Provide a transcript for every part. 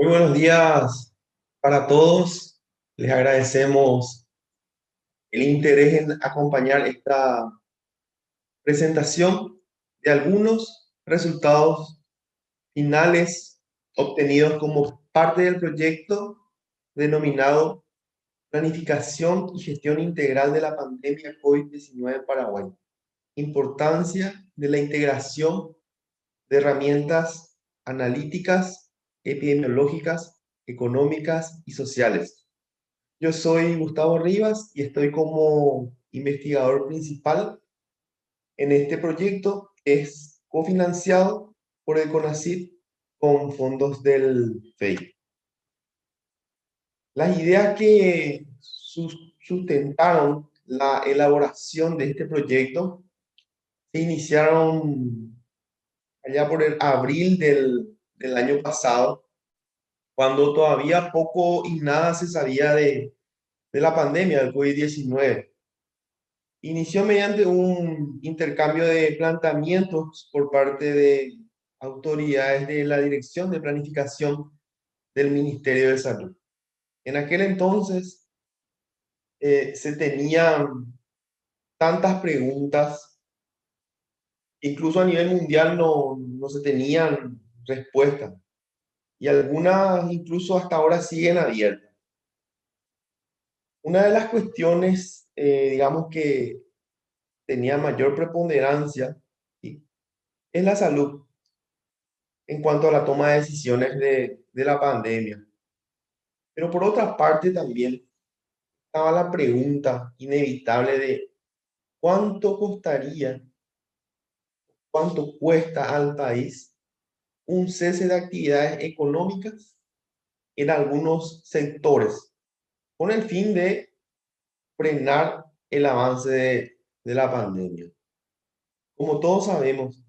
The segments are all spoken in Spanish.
Muy buenos días para todos. Les agradecemos el interés en acompañar esta presentación de algunos resultados finales obtenidos como parte del proyecto denominado Planificación y Gestión Integral de la Pandemia COVID-19 en Paraguay. Importancia de la integración de herramientas analíticas, epidemiológicas, económicas y sociales. Yo soy Gustavo Rivas y estoy como investigador principal en este proyecto que es cofinanciado por el CONACYT con fondos del FEI. Las ideas que sustentaron la elaboración de este proyecto se iniciaron allá por el abril del año pasado, cuando todavía poco y nada se sabía de la pandemia del COVID-19. Inició mediante un intercambio de planteamientos por parte de autoridades de la Dirección de Planificación del Ministerio de Salud. En aquel entonces se tenían tantas preguntas, incluso a nivel mundial no se tenían respuestas, y algunas incluso hasta ahora siguen abiertas. Una de las cuestiones, digamos, que tenía mayor preponderancia, ¿sí?, es la salud en cuanto a la toma de decisiones de la pandemia. Pero por otra parte también estaba la pregunta inevitable de cuánto costaría, cuánto cuesta al país un cese de actividades económicas en algunos sectores, con el fin de frenar el avance de la pandemia. Como todos sabemos,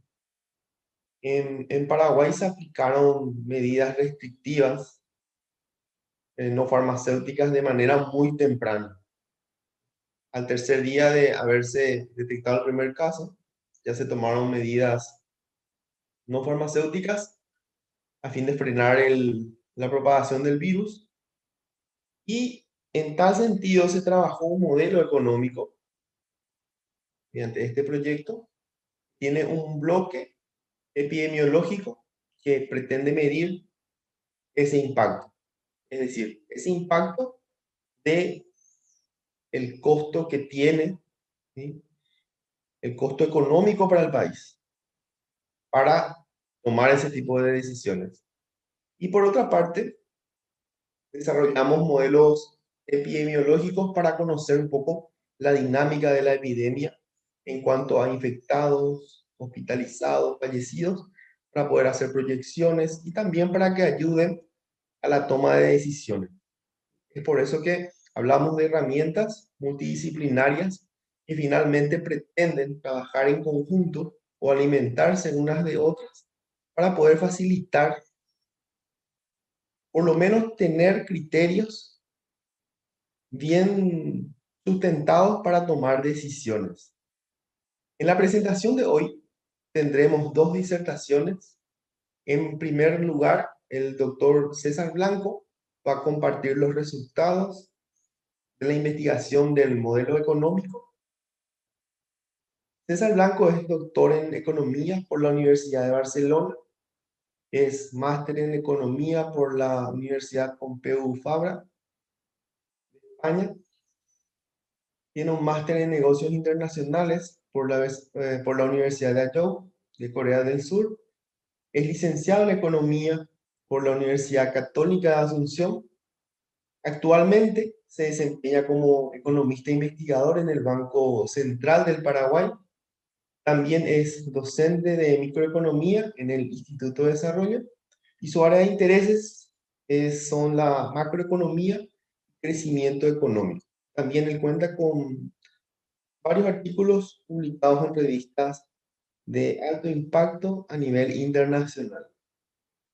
en Paraguay se aplicaron medidas restrictivas no farmacéuticas de manera muy temprana. Al tercer día de haberse detectado el primer caso, ya se tomaron medidas no farmacéuticas a fin de frenar la propagación del virus, y en tal sentido se trabajó un modelo económico mediante este proyecto. Tiene un bloque epidemiológico que pretende medir ese impacto, es decir, ese impacto de el costo que tiene, ¿sí?, el costo económico para el país, para tomar ese tipo de decisiones. Y por otra parte, desarrollamos modelos epidemiológicos para conocer un poco la dinámica de la epidemia en cuanto a infectados, hospitalizados, fallecidos, para poder hacer proyecciones y también para que ayuden a la toma de decisiones. Es por eso que hablamos de herramientas multidisciplinarias que finalmente pretenden trabajar en conjunto o alimentarse unas de otras para poder facilitar, por lo menos tener criterios bien sustentados para tomar decisiones. En la presentación de hoy tendremos dos disertaciones. En primer lugar, el doctor César Blanco va a compartir los resultados de la investigación del modelo económico. César Blanco es doctor en economía por la Universidad de Barcelona, es máster en economía por la Universidad Pompeu Fabra de España, tiene un máster en negocios internacionales por la Universidad de Ayou de Corea del Sur, es licenciado en economía por la Universidad Católica de Asunción. Actualmente se desempeña como economista investigador en el Banco Central del Paraguay. También es docente de microeconomía en el Instituto de Desarrollo, y su área de intereses son la macroeconomía y crecimiento económico. También él cuenta con varios artículos publicados en revistas de alto impacto a nivel internacional.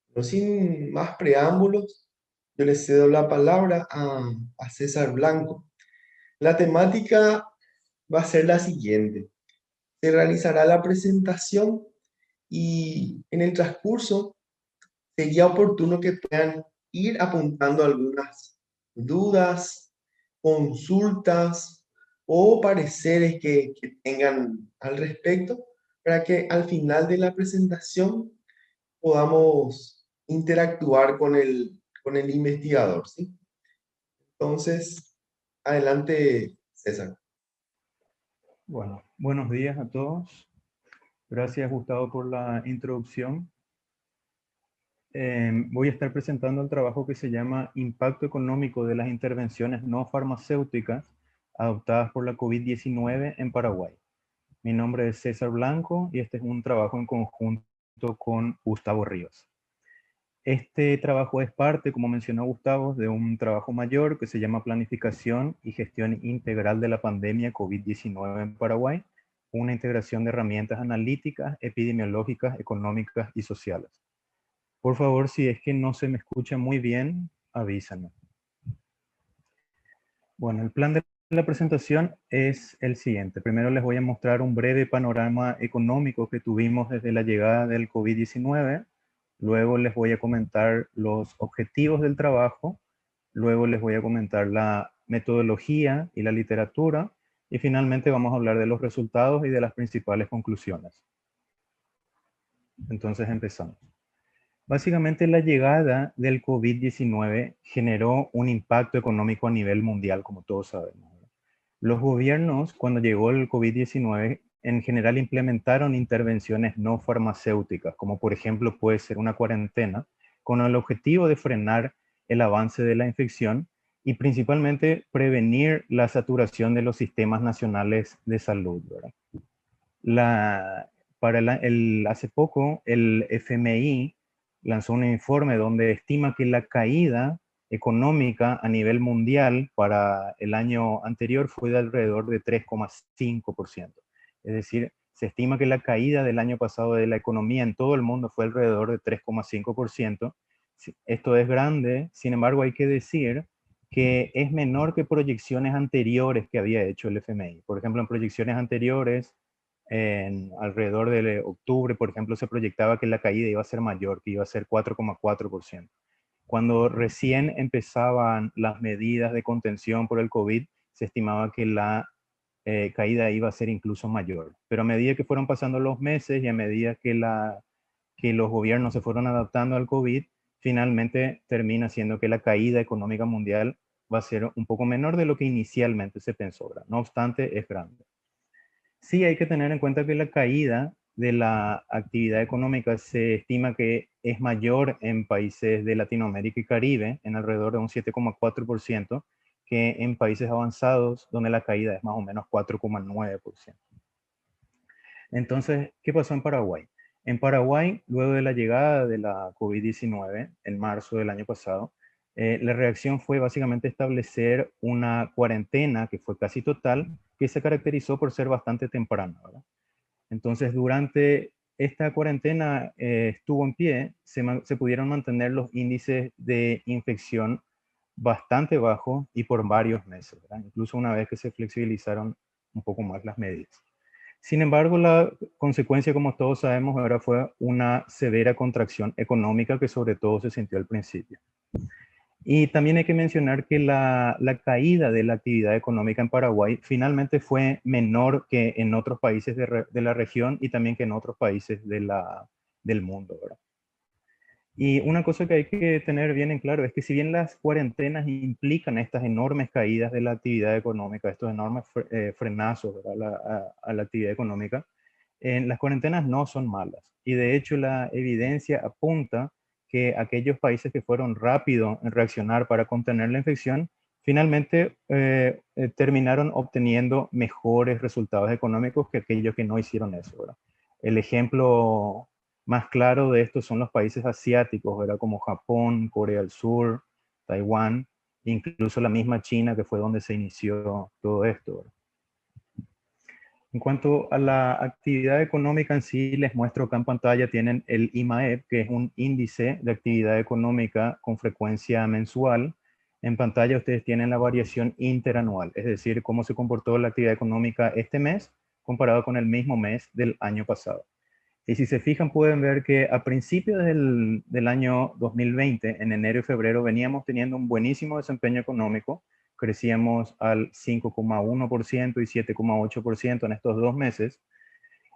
Pero sin más preámbulos, yo le cedo la palabra a César Blanco. La temática va a ser la siguiente. Se realizará la presentación y en el transcurso sería oportuno que puedan ir apuntando algunas dudas, consultas o pareceres que tengan al respecto para que al final de la presentación podamos interactuar con el investigador, ¿sí? Entonces, adelante, César. Bueno, buenos días a todos. Gracias, Gustavo, por la introducción. Voy a estar presentando el trabajo que se llama Impacto económico de las intervenciones no farmacéuticas adoptadas por la COVID-19 en Paraguay. Mi nombre es César Blanco y este es un trabajo en conjunto con Gustavo Ríos. Este trabajo es parte, como mencionó Gustavo, de un trabajo mayor que se llama Planificación y Gestión Integral de la Pandemia COVID-19 en Paraguay, una integración de herramientas analíticas, epidemiológicas, económicas y sociales. Por favor, si es que no se me escucha muy bien, avísame. Bueno, el plan de la presentación es el siguiente. Primero les voy a mostrar un breve panorama económico que tuvimos desde la llegada del COVID-19. Luego les voy a comentar los objetivos del trabajo. Luego les voy a comentar la metodología y la literatura. Y finalmente vamos a hablar de los resultados y de las principales conclusiones. Entonces empezamos. Básicamente la llegada del COVID-19 generó un impacto económico a nivel mundial, como todos sabemos. Los gobiernos, cuando llegó el COVID-19, en general implementaron intervenciones no farmacéuticas, como por ejemplo puede ser una cuarentena, con el objetivo de frenar el avance de la infección y principalmente prevenir la saturación de los sistemas nacionales de salud, ¿verdad? Hace poco el FMI lanzó un informe donde estima que la caída económica a nivel mundial para el año anterior fue de alrededor de 3,5%. Es decir, se estima que la caída del año pasado de la economía en todo el mundo fue alrededor de 3,5%. Esto es grande, sin embargo hay que decir que es menor que proyecciones anteriores que había hecho el FMI. Por ejemplo, en proyecciones anteriores en alrededor de octubre, por ejemplo, se proyectaba que la caída iba a ser mayor, que iba a ser 4,4%. Cuando recién empezaban las medidas de contención por el COVID, se estimaba que la caída iba a ser incluso mayor. Pero a medida que fueron pasando los meses y a medida que los gobiernos se fueron adaptando al COVID, finalmente termina siendo que la caída económica mundial va a ser un poco menor de lo que inicialmente se pensó. No obstante, es grande. Sí, hay que tener en cuenta que la caída de la actividad económica se estima que es mayor en países de Latinoamérica y Caribe, en alrededor de un 7,4%, que en países avanzados, donde la caída es más o menos 4,9%. Entonces, ¿qué pasó en Paraguay? En Paraguay, luego de la llegada de la COVID-19, en marzo del año pasado, la reacción fue básicamente establecer una cuarentena que fue casi total, que se caracterizó por ser bastante temprana, ¿verdad? Entonces, durante esta cuarentena estuvo en pie, se pudieron mantener los índices de infección bastante bajos y por varios meses, ¿verdad? Incluso una vez que se flexibilizaron un poco más las medidas. Sin embargo, la consecuencia, como todos sabemos, ahora fue una severa contracción económica que sobre todo se sintió al principio. Y también hay que mencionar que la caída de la actividad económica en Paraguay finalmente fue menor que en otros países de la región y también que en otros países del mundo, ¿verdad? Y una cosa que hay que tener bien en claro es que si bien las cuarentenas implican estas enormes caídas de la actividad económica, estos enormes frenazos, ¿verdad? A la actividad económica, las cuarentenas no son malas. Y de hecho la evidencia apunta que aquellos países que fueron rápidos en reaccionar para contener la infección, finalmente terminaron obteniendo mejores resultados económicos que aquellos que no hicieron eso, ¿verdad? El ejemplo más claro de esto son los países asiáticos, ¿verdad? Como Japón, Corea del Sur, Taiwán, incluso la misma China, que fue donde se inició todo esto, ¿verdad? En cuanto a la actividad económica en sí, les muestro acá en pantalla, tienen el IMAEP, que es un índice de actividad económica con frecuencia mensual. En pantalla ustedes tienen la variación interanual, es decir, cómo se comportó la actividad económica este mes comparado con el mismo mes del año pasado. Y si se fijan, pueden ver que a principios del año 2020, en enero y febrero, veníamos teniendo un buenísimo desempeño económico. Crecíamos al 5,1% y 7,8% en estos 2 meses.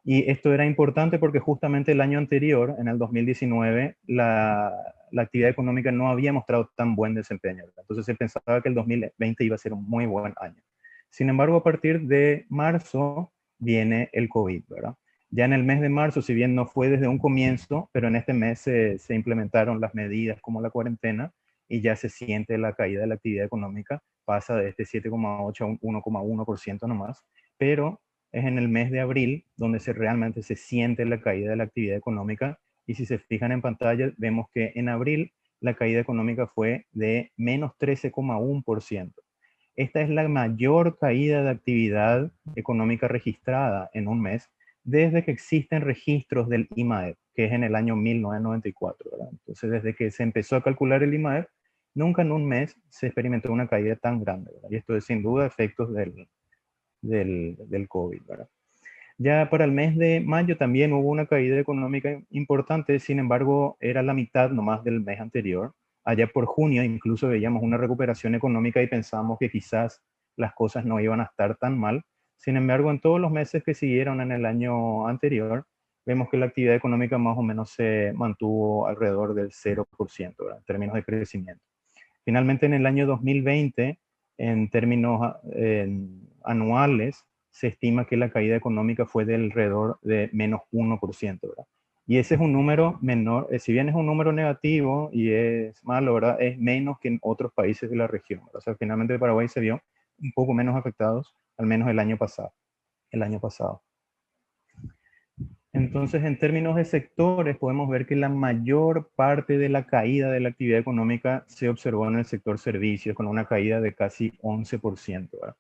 Y esto era importante porque justamente el año anterior, en el 2019, la actividad económica no había mostrado tan buen desempeño, ¿verdad? Entonces se pensaba que el 2020 iba a ser un muy buen año. Sin embargo, a partir de marzo viene el COVID, ¿verdad? Ya en el mes de marzo, si bien no fue desde un comienzo, pero en este mes se implementaron las medidas como la cuarentena y ya se siente la caída de la actividad económica, pasa de este 7,8 a un 1,1% nomás, pero es en el mes de abril donde realmente se siente la caída de la actividad económica. Y si se fijan en pantalla, vemos que en abril la caída económica fue de menos 13,1%. Esta es la mayor caída de actividad económica registrada en un mes desde que existen registros del IMAEP, que es en el año 1994, ¿verdad? Entonces, desde que se empezó a calcular el IMAEP, nunca en un mes se experimentó una caída tan grande, ¿verdad? Y esto es sin duda efectos del COVID, ¿verdad? Ya para el mes de mayo también hubo una caída económica importante, sin embargo, era la mitad nomás del mes anterior. Allá por junio incluso veíamos una recuperación económica y pensábamos que quizás las cosas no iban a estar tan mal. Sin embargo, en todos los meses que siguieron en el año anterior, vemos que la actividad económica más o menos se mantuvo alrededor del 0%, ¿verdad? En términos de crecimiento. Finalmente, en el año 2020, en términos anuales, se estima que la caída económica fue de alrededor de menos 1%, ¿verdad? Y ese es un número menor, si bien es un número negativo y es malo, ¿verdad? Es menos que en otros países de la región, ¿verdad? O sea, finalmente Paraguay se vio un poco menos afectados, al menos el año pasado. El año pasado. Entonces, en términos de sectores, podemos ver que la mayor parte de la caída de la actividad económica se observó en el sector servicios, con una caída de casi 11%, ¿verdad?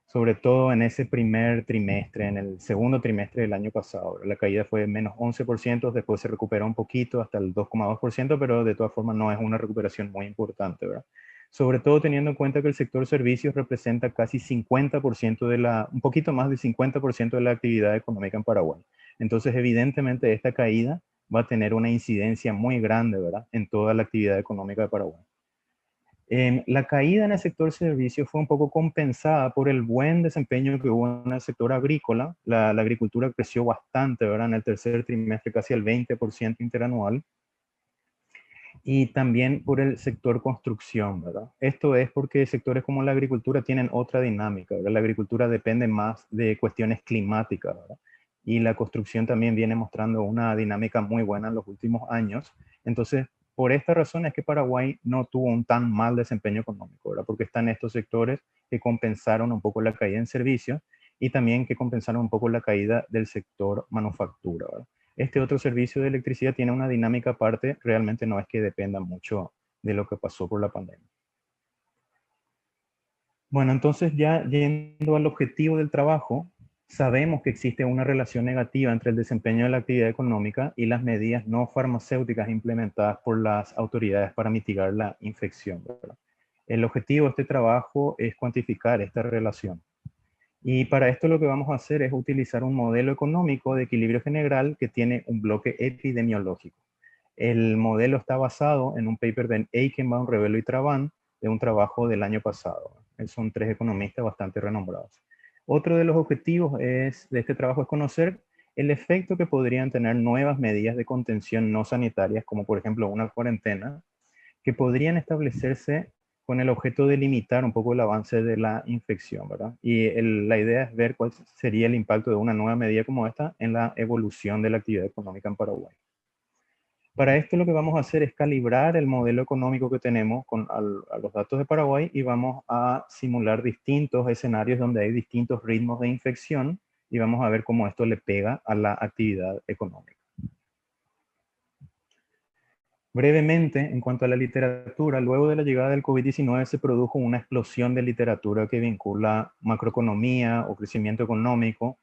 Sobre todo en ese primer trimestre, en el segundo trimestre del año pasado, ¿verdad? La caída fue de menos 11%, después se recuperó un poquito hasta el 2,2%, pero de todas formas no es una recuperación muy importante, ¿verdad? Sobre todo teniendo en cuenta que el sector servicios representa casi 50% un poquito más del 50% de la actividad económica en Paraguay. Entonces, evidentemente, esta caída va a tener una incidencia muy grande, ¿verdad?, en toda la actividad económica de Paraguay. La caída en el sector servicios fue un poco compensada por el buen desempeño que hubo en el sector agrícola. La agricultura creció bastante, ¿verdad?, en el tercer trimestre, casi el 20% interanual. Y también por el sector construcción, ¿verdad? Esto es porque sectores como la agricultura tienen otra dinámica, ¿verdad? La agricultura depende más de cuestiones climáticas, ¿verdad? Y la construcción también viene mostrando una dinámica muy buena en los últimos años. Entonces, por esta razón es que Paraguay no tuvo un tan mal desempeño económico, ¿verdad? Porque están estos sectores que compensaron un poco la caída en servicios y también que compensaron un poco la caída del sector manufactura, ¿verdad? Este otro servicio de electricidad tiene una dinámica aparte, realmente no es que dependa mucho de lo que pasó por la pandemia. Bueno, entonces ya yendo al objetivo del trabajo, sabemos que existe una relación negativa entre el desempeño de la actividad económica y las medidas no farmacéuticas implementadas por las autoridades para mitigar la infección, ¿verdad? El objetivo de este trabajo es cuantificar esta relación. Y para esto lo que vamos a hacer es utilizar un modelo económico de equilibrio general que tiene un bloque epidemiológico. El modelo está basado en un paper de Eichenbaum, Revelo y Traban, de un trabajo del año pasado. Son tres economistas bastante renombrados. Otro de los objetivos de este trabajo es conocer el efecto que podrían tener nuevas medidas de contención no sanitarias, como por ejemplo una cuarentena, que podrían establecerse con el objeto de limitar un poco el avance de la infección, ¿verdad? Y la idea es ver cuál sería el impacto de una nueva medida como esta en la evolución de la actividad económica en Paraguay. Para esto lo que vamos a hacer es calibrar el modelo económico que tenemos a los datos de Paraguay y vamos a simular distintos escenarios donde hay distintos ritmos de infección y vamos a ver cómo esto le pega a la actividad económica. Brevemente, en cuanto a la literatura, luego de la llegada del COVID-19 se produjo una explosión de literatura que vincula macroeconomía o crecimiento económico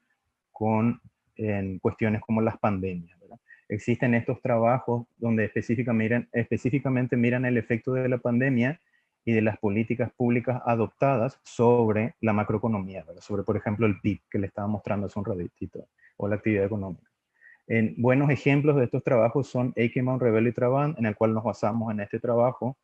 con cuestiones como las pandemias, ¿verdad? Existen estos trabajos donde específicamente miran el efecto de la pandemia y de las políticas públicas adoptadas sobre la macroeconomía, ¿verdad? Sobre, por ejemplo, el PIB que le estaba mostrando hace un ratito, o la actividad económica. Buenos ejemplos de estos trabajos son Eikeman, Rebelo y Trabant, en el cual nos basamos en este trabajo.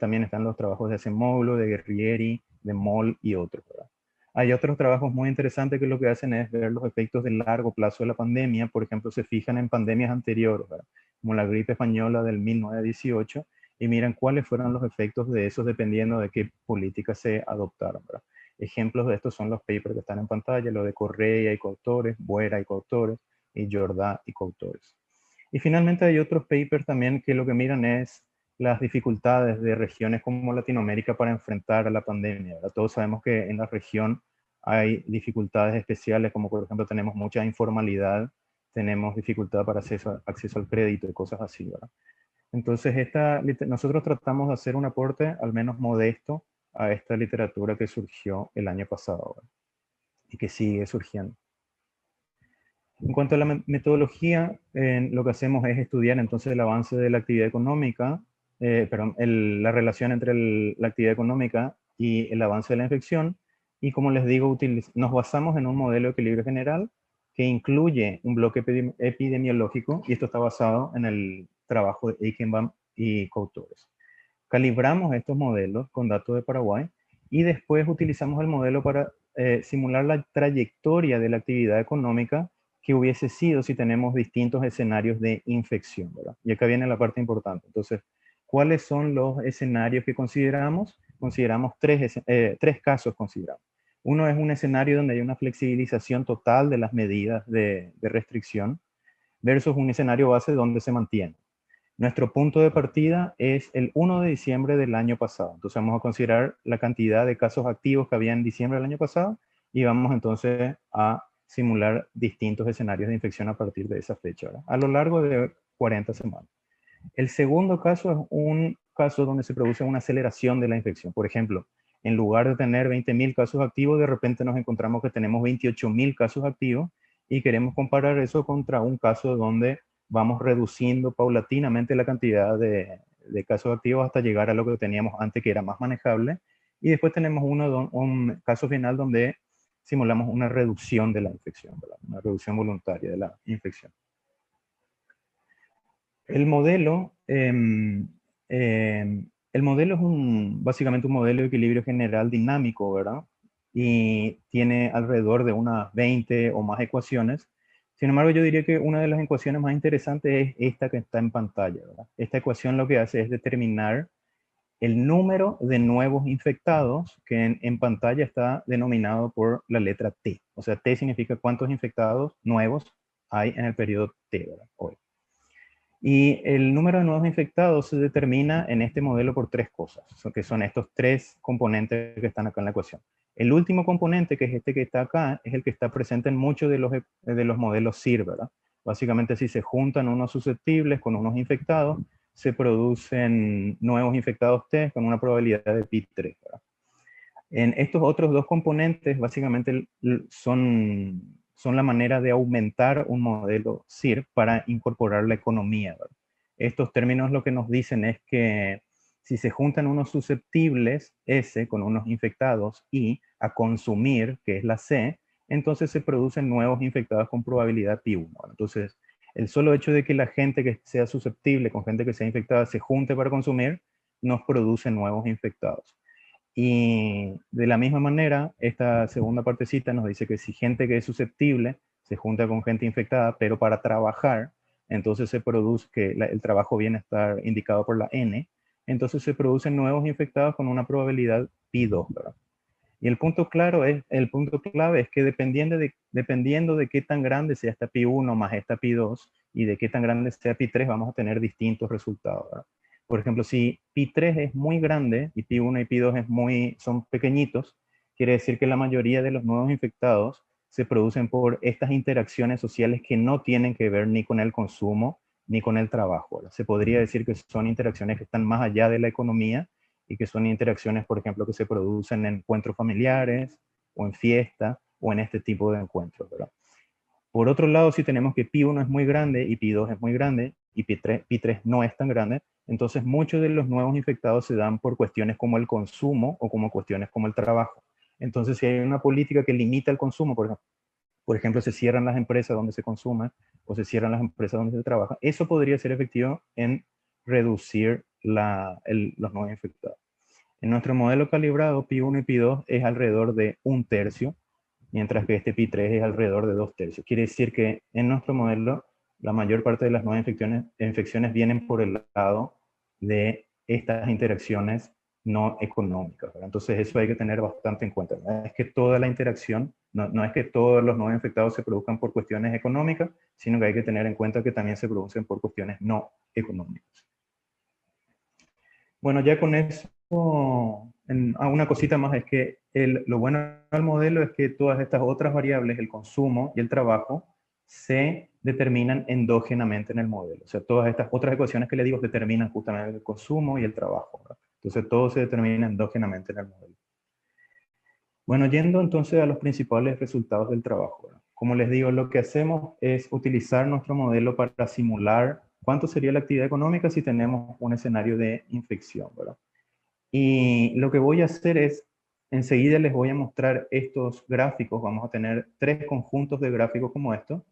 También están los trabajos de Acemoglu, de Guerrieri, de Moll y otros, ¿verdad? Hay otros trabajos muy interesantes que lo que hacen es ver los efectos de largo plazo de la pandemia. Por ejemplo, se fijan en pandemias anteriores, ¿verdad? Como la gripe española del 1918, y miran cuáles fueron los efectos de esos dependiendo de qué políticas se adoptaron, ¿verdad? Ejemplos de estos son los papers que están en pantalla, lo de Correa y coautores, Buera y coautores, y Jordá y coautores. Y finalmente hay otros papers también que lo que miran es las dificultades de regiones como Latinoamérica para enfrentar a la pandemia, ¿verdad? Todos sabemos que en la región hay dificultades especiales, como por ejemplo tenemos mucha informalidad, tenemos dificultad para acceso al crédito y cosas así, ¿verdad? Entonces, nosotros tratamos de hacer un aporte, al menos modesto, a esta literatura que surgió el año pasado, ¿verdad? Y que sigue surgiendo. En cuanto a la metodología, lo que hacemos es estudiar entonces el avance de la actividad económica, la relación entre la actividad económica y el avance de la infección. Y como les digo, nos basamos en un modelo de equilibrio general que incluye un bloque epidemiológico, y esto está basado en el trabajo de Eichenbaum y coautores. Calibramos estos modelos con datos de Paraguay y después utilizamos el modelo para simular la trayectoria de la actividad económica que hubiese sido si tenemos distintos escenarios de infección, ¿verdad? Y acá viene la parte importante. Entonces, ¿cuáles son los escenarios que consideramos? Consideramos tres casos. Uno es un escenario donde hay una flexibilización total de las medidas de restricción versus un escenario base donde se mantiene. Nuestro punto de partida es el 1 de diciembre del año pasado. Entonces vamos a considerar la cantidad de casos activos que había en diciembre del año pasado y vamos entonces a simular distintos escenarios de infección a partir de esa fecha, ¿verdad? A lo largo de 40 semanas. El segundo caso es un caso donde se produce una aceleración de la infección. Por ejemplo, en lugar de tener 20.000 casos activos, de repente nos encontramos que tenemos 28.000 casos activos y queremos comparar eso contra un caso donde vamos reduciendo paulatinamente la cantidad de casos activos hasta llegar a lo que teníamos antes, que era más manejable. Y después tenemos un caso final donde simulamos una reducción de la infección, ¿verdad? Una reducción voluntaria de la infección. El modelo, el modelo es básicamente un modelo de equilibrio general dinámico, ¿verdad? Y tiene alrededor de unas 20 o más ecuaciones. Sin embargo, yo diría que una de las ecuaciones más interesantes es esta que está en pantalla, ¿verdad? Esta ecuación lo que hace es determinar el número de nuevos infectados, que en pantalla está denominado por la letra T. O sea, T significa cuántos infectados nuevos hay en el periodo T, ¿verdad? Hoy. Y el número de nuevos infectados se determina en este modelo por tres cosas, que son estos tres componentes que están acá en la ecuación. El último componente, que es este que está acá, es el que está presente en muchos de los modelos SIR, ¿verdad? Básicamente, si se juntan unos susceptibles con unos infectados, se producen nuevos infectados T con una probabilidad de pi3, ¿verdad? En estos otros dos componentes, básicamente son la manera de aumentar un modelo SIR para incorporar la economía, ¿verdad? Estos términos lo que nos dicen es que si se juntan unos susceptibles, S, con unos infectados, I, a consumir, que es la C, entonces se producen nuevos infectados con probabilidad pi1. Entonces, el solo hecho de que la gente que sea susceptible con gente que sea infectada se junte para consumir, nos produce nuevos infectados. Y de la misma manera, esta segunda partecita nos dice que si gente que es susceptible se junta con gente infectada, pero para trabajar, entonces se produce que el trabajo viene a estar indicado por la N, entonces se producen nuevos infectados con una probabilidad pi2, ¿verdad? Y el punto clave es que dependiendo de qué tan grande sea esta pi1 más esta pi2 y de qué tan grande sea pi3, vamos a tener distintos resultados, ¿verdad? Por ejemplo, si pi3 es muy grande y pi1 y pi2 son pequeñitos, quiere decir que la mayoría de los nuevos infectados se producen por estas interacciones sociales que no tienen que ver ni con el consumo ni con el trabajo, ¿verdad? Se podría decir que son interacciones que están más allá de la economía y que son interacciones, por ejemplo, que se producen en encuentros familiares o en fiestas o en este tipo de encuentros, ¿verdad? Por otro lado, si tenemos que pi1 es muy grande y pi2 es muy grande y pi3 no es tan grande, entonces muchos de los nuevos infectados se dan por cuestiones como el consumo o como cuestiones como el trabajo. Entonces, si hay una política que limita el consumo, por ejemplo, por ejemplo, se cierran las empresas donde se consume o se cierran las empresas donde se trabaja, eso podría ser efectivo en reducir los nuevos infectados. En nuestro modelo calibrado, pi 1 y pi 2 es alrededor de 1/3, mientras que este pi 3 es alrededor de 2/3. Quiere decir que en nuestro modelo, la mayor parte de las nuevas infecciones vienen por el lado de estas interacciones no económicas, ¿verdad? Entonces eso hay que tener bastante en cuenta. No es que toda la interacción, no es que todos los nuevos infectados se produzcan por cuestiones económicas, sino que hay que tener en cuenta que también se producen por cuestiones no económicas. Bueno, ya con eso, una cosita más es que lo bueno del modelo es que todas estas otras variables, el consumo y el trabajo, se determinan endógenamente en el modelo. O sea, todas estas otras ecuaciones que le digo determinan justamente el consumo y el trabajo, ¿verdad? Entonces, todo se determina endógenamente en el modelo. Bueno, yendo entonces a los principales resultados del trabajo, ¿verdad? Como les digo, lo que hacemos es utilizar nuestro modelo para simular cuánto sería la actividad económica si tenemos un escenario de infección, ¿verdad? Y lo que voy a hacer es, enseguida les voy a mostrar estos gráficos. Vamos a tener 3 conjuntos de gráficos como estos,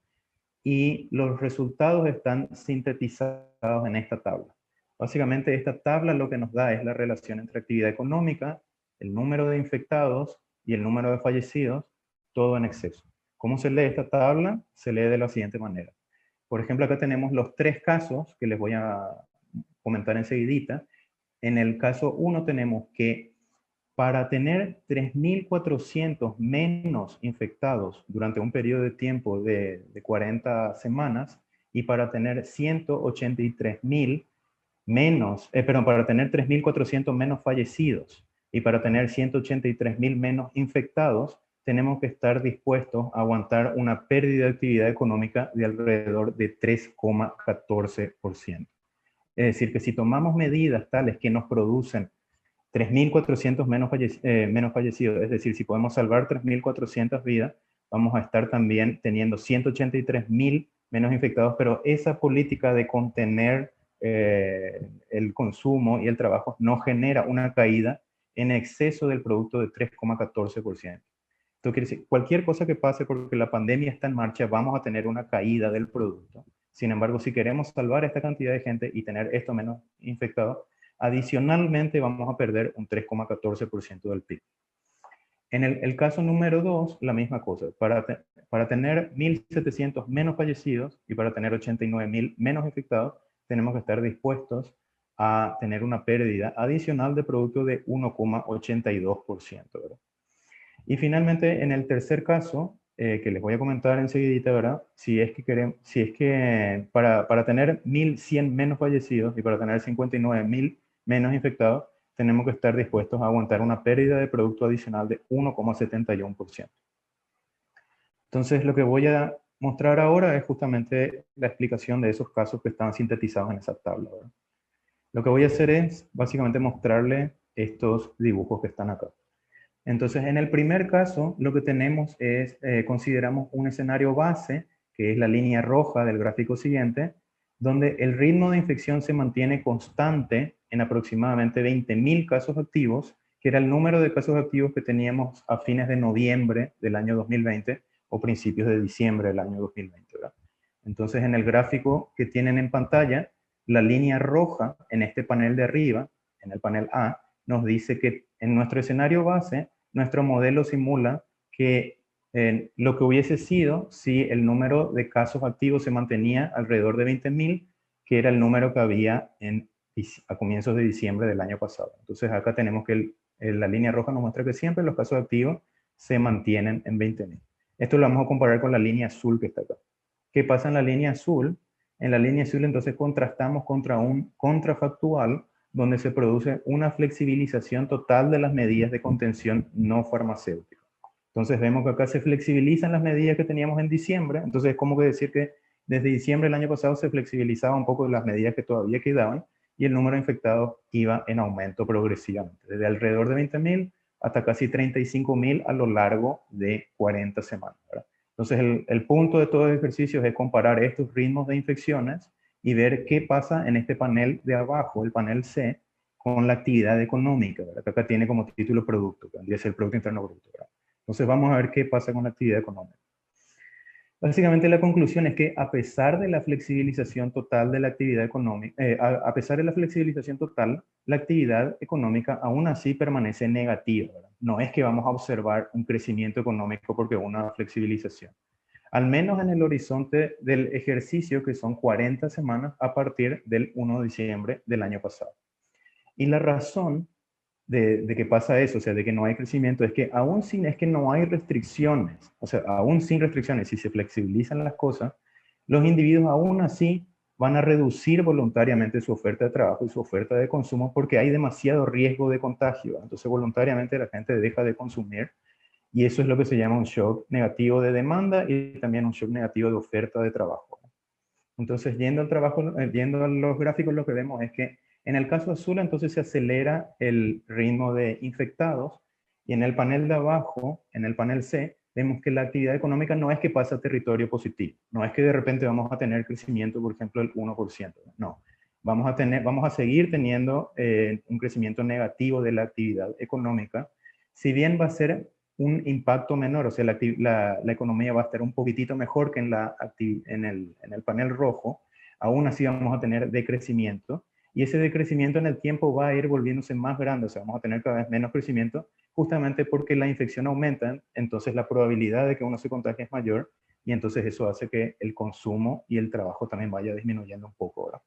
y los resultados están sintetizados en esta tabla. Básicamente esta tabla lo que nos da es la relación entre actividad económica, el número de infectados y el número de fallecidos, todo en exceso. ¿Cómo se lee esta tabla? Se lee de la siguiente manera. Por ejemplo, acá tenemos los 3 casos que les voy a comentar enseguidita. En el caso 1 tenemos que para tener 3.400 menos infectados durante un periodo de tiempo de 40 semanas y para tener 183.000 menos, perdón, para tener 3.400 menos fallecidos y para tener 183.000 menos infectados, tenemos que estar dispuestos a aguantar una pérdida de actividad económica de alrededor de 3,14%. Es decir, que si tomamos medidas tales que nos producen 3.400 menos fallecidos, es decir, si podemos salvar 3.400 vidas, vamos a estar también teniendo 183.000 menos infectados, pero esa política de contener el consumo y el trabajo no genera una caída en exceso del producto de 3,14%. Esto quiere decir, cualquier cosa que pase porque la pandemia está en marcha, vamos a tener una caída del producto. Sin embargo, si queremos salvar esta cantidad de gente y tener esto menos infectado, adicionalmente vamos a perder un 3,14% del PIB. En el caso número 2, la misma cosa. Para tener 1.700 menos fallecidos y para tener 89.000 menos infectados, tenemos que estar dispuestos a tener una pérdida adicional de producto de 1,82%, ¿verdad? Y finalmente, en el tercer caso, que les voy a comentar enseguida, ¿verdad? Si es que para tener 1.100 menos fallecidos y para tener 59.000 menos infectados, tenemos que estar dispuestos a aguantar una pérdida de producto adicional de 1,71%. Entonces, lo que voy a mostrar ahora es justamente la explicación de esos casos que están sintetizados en esa tabla, ¿verdad? Lo que voy a hacer es básicamente mostrarle estos dibujos que están acá. Entonces, en el primer caso, lo que tenemos es, consideramos un escenario base, que es la línea roja del gráfico siguiente, donde el ritmo de infección se mantiene constante en aproximadamente 20.000 casos activos, que era el número de casos activos que teníamos a fines de noviembre del año 2020 o principios de diciembre del año 2020, ¿verdad? Entonces, en el gráfico que tienen en pantalla, la línea roja en este panel de arriba, en el panel A, nos dice que en nuestro escenario base, nuestro modelo simula que lo que hubiese sido si el número de casos activos se mantenía alrededor de 20.000, que era el número que había a comienzos de diciembre del año pasado. Entonces acá tenemos que la línea roja nos muestra que siempre los casos activos se mantienen en 20.000. Esto lo vamos a comparar con la línea azul que está acá. ¿Qué pasa en la línea azul? En la línea azul entonces contrastamos contra un contrafactual donde se produce una flexibilización total de las medidas de contención no farmacéuticas. Entonces vemos que acá se flexibilizan las medidas que teníamos en diciembre, entonces es como que decir que desde diciembre del año pasado se flexibilizaban un poco las medidas que todavía quedaban y el número de infectados iba en aumento progresivamente, desde alrededor de 20.000 hasta casi 35.000 a lo largo de 40 semanas, ¿verdad? Entonces el punto de todos los ejercicios es comparar estos ritmos de infecciones y ver qué pasa en este panel de abajo, el panel C, con la actividad económica, ¿verdad? Que acá tiene como título producto, que vendría a ser el Producto Interno Bruto, ¿verdad? Entonces vamos a ver qué pasa con la actividad económica. Básicamente la conclusión es que a pesar de la flexibilización total de la actividad económica, a pesar de la flexibilización total, la actividad económica aún así permanece negativa, ¿verdad? No es que vamos a observar un crecimiento económico porque hubo una flexibilización. Al menos en el horizonte del ejercicio, que son 40 semanas a partir del 1 de diciembre del año pasado. Y la razón de que pasa eso, o sea, de que no hay crecimiento, es que aún sin, es que no hay restricciones, o sea, aún sin restricciones, si se flexibilizan las cosas, los individuos aún así van a reducir voluntariamente su oferta de trabajo y su oferta de consumo porque hay demasiado riesgo de contagio. Entonces, voluntariamente la gente deja de consumir y eso es lo que se llama un shock negativo de demanda y también un shock negativo de oferta de trabajo. Entonces, yendo al trabajo, yendo a los gráficos, lo que vemos es que en el caso azul, entonces se acelera el ritmo de infectados y en el panel de abajo, en el panel C, vemos que la actividad económica no es que pasa a territorio positivo, no es que de repente vamos a tener crecimiento, por ejemplo, del 1%, no. Vamos a seguir teniendo un crecimiento negativo de la actividad económica, si bien va a ser un impacto menor, o sea, la economía va a estar un poquitito mejor que en el panel rojo, aún así vamos a tener decrecimiento, y ese decrecimiento en el tiempo va a ir volviéndose más grande, o sea, vamos a tener cada vez menos crecimiento, justamente porque la infección aumenta, entonces la probabilidad de que uno se contagie es mayor, y entonces eso hace que el consumo y el trabajo también vaya disminuyendo un poco, ¿verdad?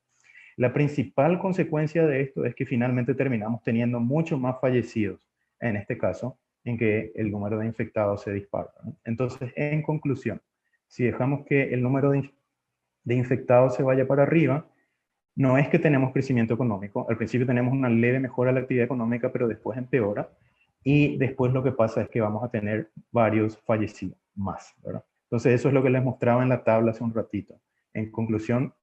La principal consecuencia de esto es que finalmente terminamos teniendo muchos más fallecidos, en este caso, en que el número de infectados se dispara, ¿no? Entonces, en conclusión, si dejamos que el número de infectados se vaya para arriba, no es que tenemos crecimiento económico. Al principio tenemos una leve mejora de la actividad económica, pero después empeora. Y después lo que pasa es que vamos a tener varios fallecidos más, ¿verdad? Entonces, eso es lo que les mostraba en la tabla hace un ratito. En conclusión,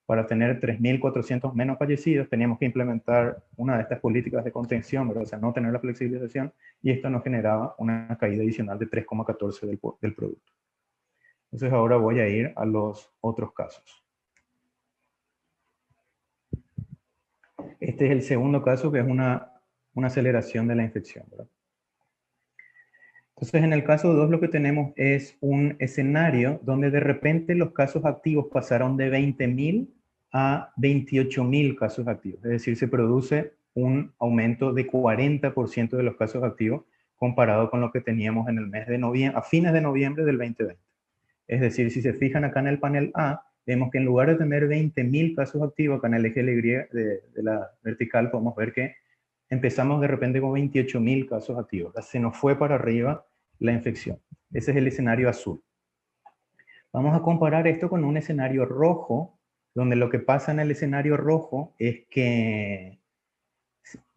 para tener 3.400 menos fallecidos, teníamos que implementar una de estas políticas de contención, ¿verdad? O sea, no tener la flexibilización, y esto nos generaba una caída adicional de 3,14 del producto. Entonces, ahora voy a ir a los otros casos. Este es el segundo caso, que es una aceleración de la infección, ¿verdad? Entonces, en el caso 2 lo que tenemos es un escenario donde de repente los casos activos pasaron de 20.000 a 28.000 casos activos. Es decir, se produce un aumento de 40% de los casos activos comparado con lo que teníamos en el mes de noviembre, a fines de noviembre del 2020. Es decir, si se fijan acá en el panel A, vemos que en lugar de tener 20.000 casos activos, acá en el eje de la vertical, podemos ver que empezamos de repente con 28.000 casos activos. Se nos fue para arriba la infección. Ese es el escenario azul. Vamos a comparar esto con un escenario rojo, donde lo que pasa en el escenario rojo es que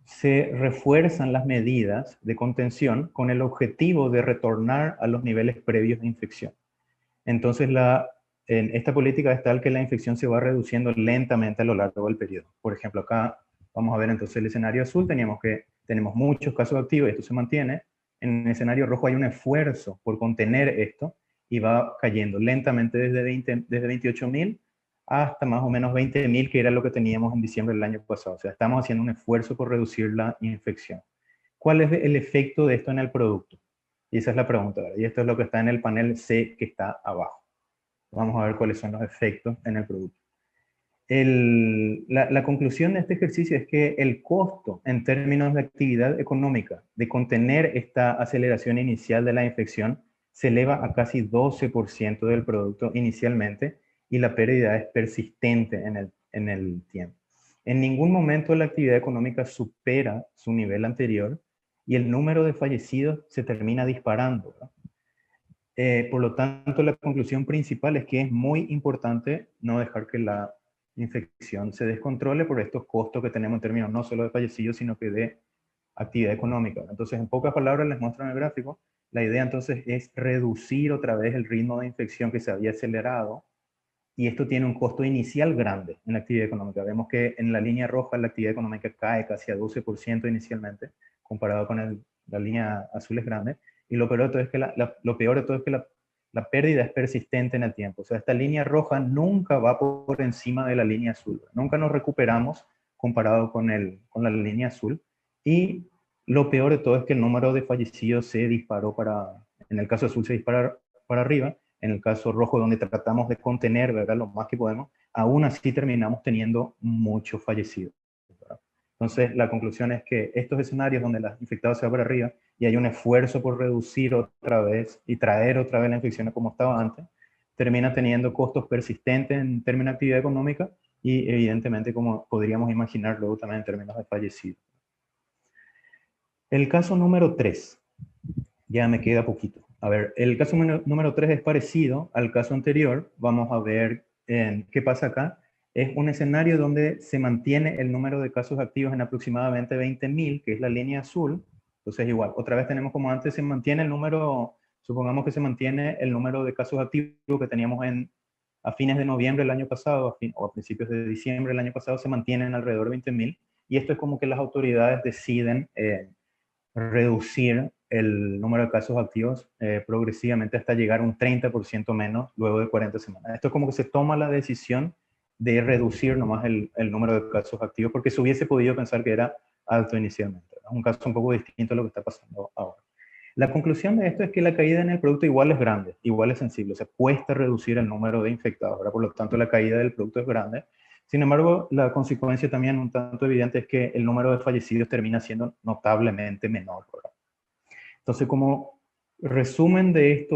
se refuerzan las medidas de contención con el objetivo de retornar a los niveles previos de infección. Entonces, esta política es tal que la infección se va reduciendo lentamente a lo largo del periodo. Por ejemplo, acá vamos a ver entonces el escenario azul, tenemos muchos casos activos y esto se mantiene. En el escenario rojo hay un esfuerzo por contener esto y va cayendo lentamente desde 28.000 hasta más o menos 20.000, que era lo que teníamos en diciembre del año pasado. O sea, estamos haciendo un esfuerzo por reducir la infección. ¿Cuál es el efecto de esto en el producto? Y esa es la pregunta, ¿verdad? Y esto es lo que está en el panel C, que está abajo. Vamos a ver cuáles son los efectos en el producto. La conclusión de este ejercicio es que el costo en términos de actividad económica de contener esta aceleración inicial de la infección se eleva a casi 12% del producto inicialmente, y la pérdida es persistente en el tiempo. En ningún momento la actividad económica supera su nivel anterior y el número de fallecidos se termina disparando, ¿no? Por lo tanto, la conclusión principal es que es muy importante no dejar que la infección se descontrole por estos costos que tenemos en términos no solo de fallecidos, sino que de actividad económica. Entonces, en pocas palabras, les muestro en el gráfico, la idea entonces es reducir otra vez el ritmo de infección que se había acelerado, y esto tiene un costo inicial grande en la actividad económica. Vemos que en la línea roja la actividad económica cae casi a 12% inicialmente, comparado con la línea azul es grande, y lo peor de todo es que la pérdida es persistente en el tiempo. O sea, esta línea roja nunca va por encima de la línea azul. Nunca nos recuperamos comparado con la línea azul. Y lo peor de todo es que el número de fallecidos se disparó en el caso azul se dispara para arriba, en el caso rojo, donde tratamos de contener, ¿verdad?, lo más que podemos, aún así terminamos teniendo muchos fallecidos, ¿verdad? Entonces, la conclusión es que estos escenarios donde los infectados se van para arriba y hay un esfuerzo por reducir otra vez y traer otra vez la infección como estaba antes, termina teniendo costos persistentes en términos de actividad económica y evidentemente, como podríamos imaginar, luego también en términos de fallecidos. El caso número 3, ya me queda poquito. A ver, el caso número 3 es parecido al caso anterior. Vamos a ver qué pasa acá. Es un escenario donde se mantiene el número de casos activos en aproximadamente 20.000, que es la línea azul. Entonces, igual, otra vez tenemos como antes, se mantiene el número, supongamos que se mantiene el número de casos activos que teníamos a fines de noviembre del año pasado, o a principios de diciembre del año pasado, se mantienen alrededor de 20.000. Y esto es como que las autoridades deciden reducir el número de casos activos progresivamente hasta llegar a un 30% menos luego de 40 semanas. Esto es como que se toma la decisión de reducir nomás el número de casos activos, porque se hubiese podido pensar que era alto inicialmente. Es un caso un poco distinto a lo que está pasando ahora. La conclusión de esto es que la caída en el producto igual es grande, igual es sensible, o sea, cuesta reducir el número de infectados, ¿verdad? Por lo tanto la caída del producto es grande. Sin embargo, la consecuencia también un tanto evidente es que el número de fallecidos termina siendo notablemente menor, ¿verdad? Entonces, como resumen de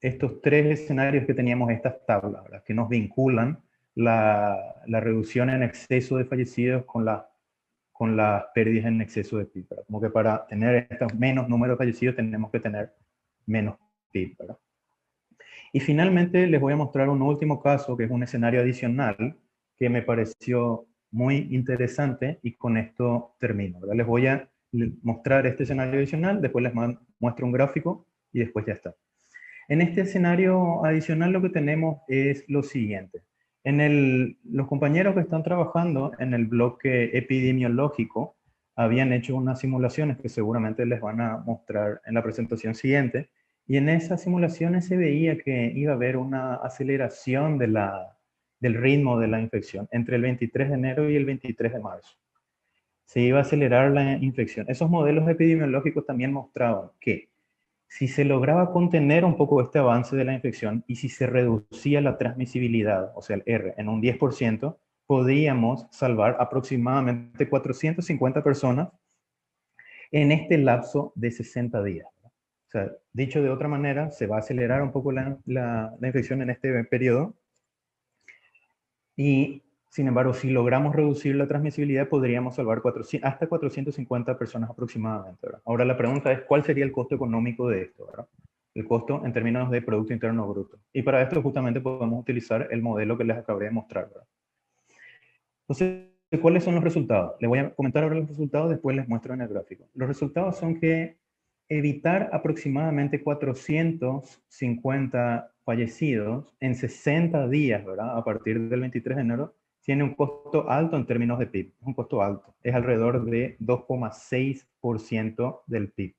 estos tres escenarios que teníamos, estas tablas, ¿verdad?, que nos vinculan la reducción en exceso de fallecidos con las pérdidas en exceso de PIB, ¿verdad? Como que para tener estos menos números de fallecidos tenemos que tener menos PIB, ¿verdad? Y finalmente les voy a mostrar un último caso, que es un escenario adicional, que me pareció muy interesante, y con esto termino, ¿verdad? Les voy a mostrar este escenario adicional, después les muestro un gráfico y después ya está. En este escenario adicional lo que tenemos es lo siguiente. Los compañeros que están trabajando en el bloque epidemiológico habían hecho unas simulaciones que seguramente les van a mostrar en la presentación siguiente, y en esas simulaciones se veía que iba a haber una aceleración del ritmo de la infección entre el 23 de enero y el 23 de marzo. Se iba a acelerar la infección. Esos modelos epidemiológicos también mostraban que si se lograba contener un poco este avance de la infección y si se reducía la transmisibilidad, o sea, el R, en un 10%, podíamos salvar aproximadamente 450 personas en este lapso de 60 días. O sea, dicho de otra manera, se va a acelerar un poco la infección en este periodo, y sin embargo, si logramos reducir la transmisibilidad, podríamos salvar hasta 450 personas aproximadamente, ¿verdad? Ahora la pregunta es, ¿cuál sería el costo económico de esto, ¿verdad? El costo en términos de Producto Interno Bruto. Y para esto justamente podemos utilizar el modelo que les acabé de mostrar, ¿verdad? Entonces, ¿cuáles son los resultados? Les voy a comentar ahora los resultados, después les muestro en el gráfico. Los resultados son que evitar aproximadamente 450 fallecidos en 60 días, ¿verdad?, a partir del 23 de enero, tiene un costo alto en términos de PIB. Es un costo alto. Es alrededor de 2,6% del PIB.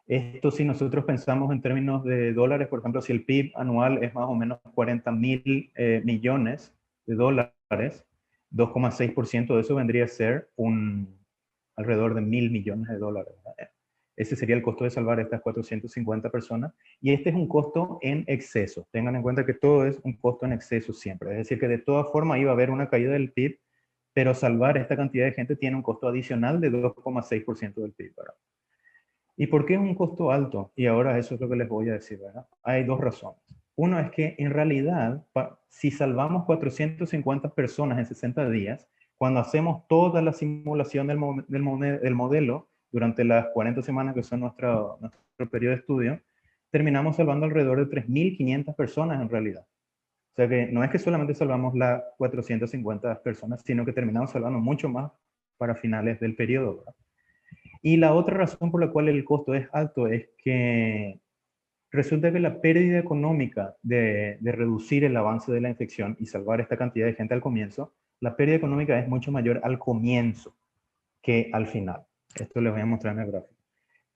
Esto, si nosotros pensamos en términos de dólares, por ejemplo, si el PIB anual es más o menos 40.000 millones de dólares, 2,6% de eso vendría a ser alrededor de 1.000 millones de dólares, ¿verdad? Ese sería el costo de salvar a estas 450 personas. Y este es un costo en exceso. Tengan en cuenta que todo es un costo en exceso siempre. Es decir, que de todas formas iba a haber una caída del PIB, pero salvar esta cantidad de gente tiene un costo adicional de 2,6% del PIB, ¿verdad? ¿Y por qué es un costo alto? Y ahora eso es lo que les voy a decir, ¿verdad? Hay dos razones. Uno es que en realidad, si salvamos 450 personas en 60 días, cuando hacemos toda la simulación del modelo durante las 40 semanas que son nuestro periodo de estudio, terminamos salvando alrededor de 3.500 personas en realidad. O sea que no es que solamente salvamos las 450 personas, sino que terminamos salvando mucho más para finales del periodo, ¿verdad? Y la otra razón por la cual el costo es alto es que resulta que la pérdida económica de reducir el avance de la infección y salvar esta cantidad de gente al comienzo, la pérdida económica es mucho mayor al comienzo que al final. Esto les voy a mostrar en el gráfico.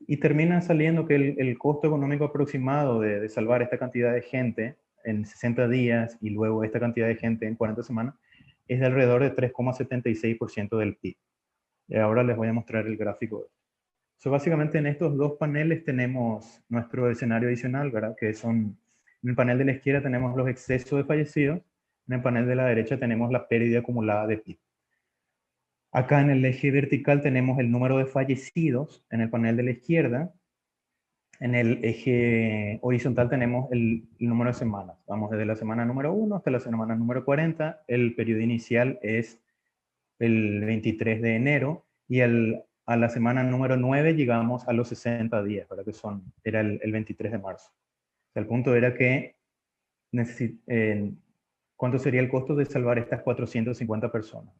Y termina saliendo que el costo económico aproximado de salvar esta cantidad de gente en 60 días y luego esta cantidad de gente en 40 semanas es de alrededor de 3,76% del PIB. Y ahora les voy a mostrar el gráfico. Básicamente en estos dos paneles tenemos nuestro escenario adicional, ¿verdad? Que son En el panel de la izquierda tenemos los excesos de fallecidos, en el panel de la derecha tenemos la pérdida acumulada de PIB. Acá en el eje vertical tenemos el número de fallecidos en el panel de la izquierda. En el eje horizontal tenemos el número de semanas. Vamos desde la semana número 1 hasta la semana número 40. El periodo inicial es el 23 de enero y a la semana número 9 llegamos a los 60 días, ¿verdad? Era el 23 de marzo. O sea, el punto era que ¿cuánto sería el costo de salvar estas 450 personas?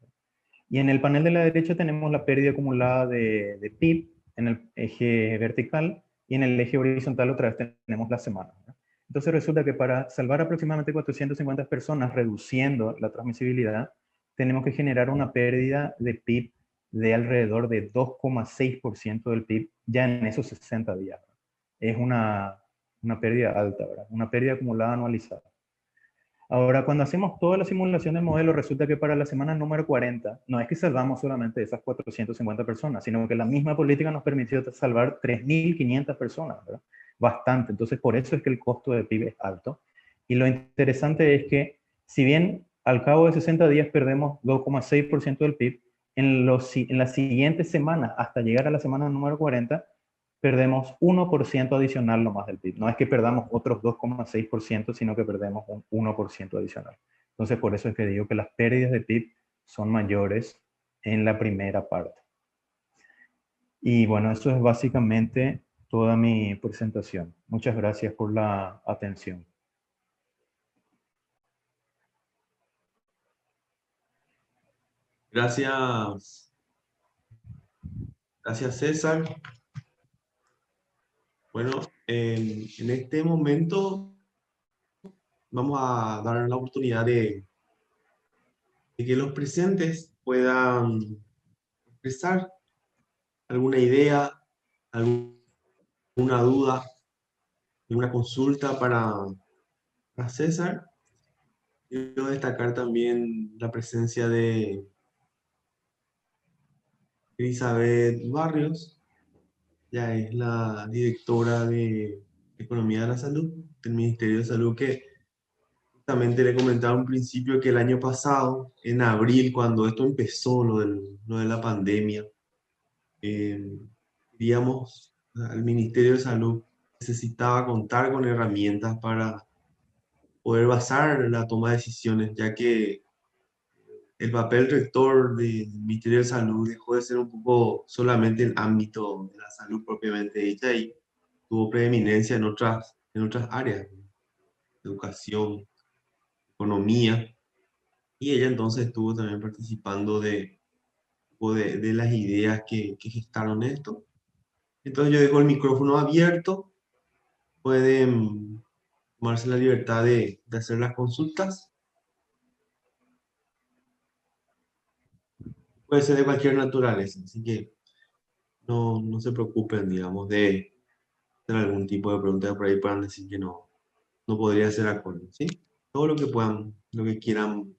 Y en el panel de la derecha tenemos la pérdida acumulada de PIB en el eje vertical y en el eje horizontal otra vez tenemos la semana, ¿verdad? Entonces resulta que para salvar aproximadamente 450 personas, reduciendo la transmisibilidad, tenemos que generar una pérdida de PIB de alrededor de 2,6% del PIB ya en esos 60 días. Es una pérdida alta, ¿verdad? Una pérdida acumulada anualizada. Ahora, cuando hacemos toda la simulación del modelo, resulta que para la semana número 40, no es que salvamos solamente esas 450 personas, sino que la misma política nos permitió salvar 3.500 personas, ¿verdad? Bastante. Entonces, por eso es que el costo de PIB es alto. Y lo interesante es que, si bien al cabo de 60 días perdemos 2,6% del PIB, en las siguientes semanas, hasta llegar a la semana número 40, perdemos 1% adicional nomás del PIB. No es que perdamos otros 2,6%, sino que perdemos un 1% adicional. Entonces, por eso es que digo que las pérdidas de PIB son mayores en la primera parte. Y bueno, eso es básicamente toda mi presentación. Muchas gracias por la atención. Gracias, gracias César. Bueno, en este momento vamos a dar la oportunidad de que los presentes puedan expresar alguna idea, alguna duda, alguna consulta para César. Quiero destacar también la presencia de Elizabeth Barrios, ya es la directora de Economía de la Salud del Ministerio de Salud, que justamente le comentaba un principio que el año pasado, en abril, cuando esto empezó, lo de la pandemia, digamos, al Ministerio de Salud necesitaba contar con herramientas para poder basar la toma de decisiones, ya que el papel rector del Ministerio de Salud dejó de ser un poco solamente el ámbito de la salud propiamente dicha y tuvo preeminencia en otras áreas, educación, economía, y ella entonces estuvo también participando de las ideas que gestaron esto. Entonces yo dejo el micrófono abierto, pueden tomarse la libertad de hacer las consultas. Puede ser de cualquier naturaleza, así que no se preocupen, digamos, de hacer algún tipo de pregunta por ahí para decir que no podría ser acorde, ¿sí? Todo lo que puedan, lo que quieran.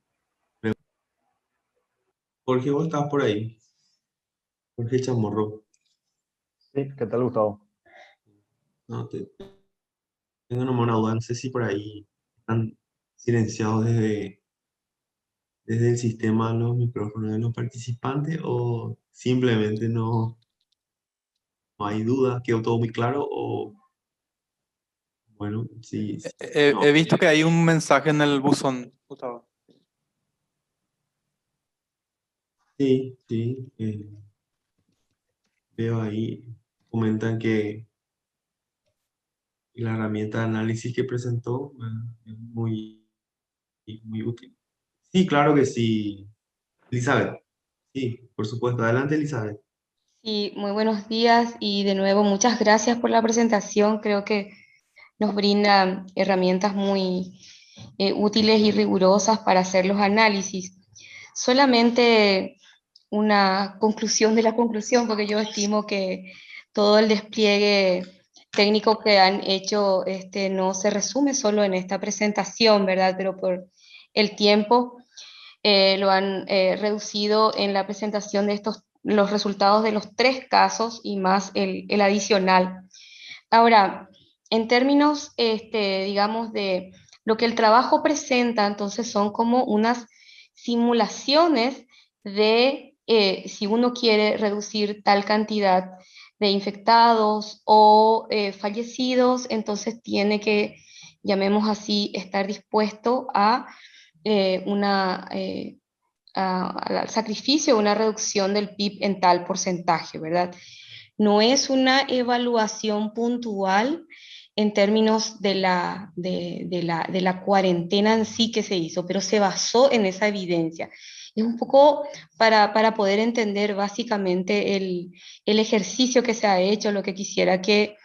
Jorge, vos estás por ahí. Jorge Chamorro. Sí, ¿qué tal, Gustavo? No, tengo nomás una duda, no sé si por ahí están silenciados desde el sistema los micrófonos de los participantes o simplemente no hay duda, quedó todo muy claro o bueno, sí, no. He visto que hay un mensaje en el buzón, Gustavo. Sí, sí, veo ahí, comentan que la herramienta de análisis que presentó es muy útil. Sí, claro que sí, Elizabeth. Sí, por supuesto. Adelante, Elizabeth. Sí, muy buenos días y de nuevo muchas gracias por la presentación. Creo que nos brinda herramientas muy útiles y rigurosas para hacer los análisis. Solamente una conclusión de la conclusión, porque yo estimo que todo el despliegue técnico que han hecho no se resume solo en esta presentación, ¿verdad? Pero por el tiempo lo han reducido en la presentación de los resultados de los 3 casos y más el adicional. Ahora, en términos, digamos, de lo que el trabajo presenta, entonces son como unas simulaciones de si uno quiere reducir tal cantidad de infectados o fallecidos, entonces tiene que, llamemos así, estar dispuesto a al sacrificio, una reducción del PIB en tal porcentaje, ¿verdad? No es una evaluación puntual en términos de la cuarentena en sí que se hizo, pero se basó en esa evidencia. Es un poco para poder entender básicamente el ejercicio que se ha hecho, lo que quisiera que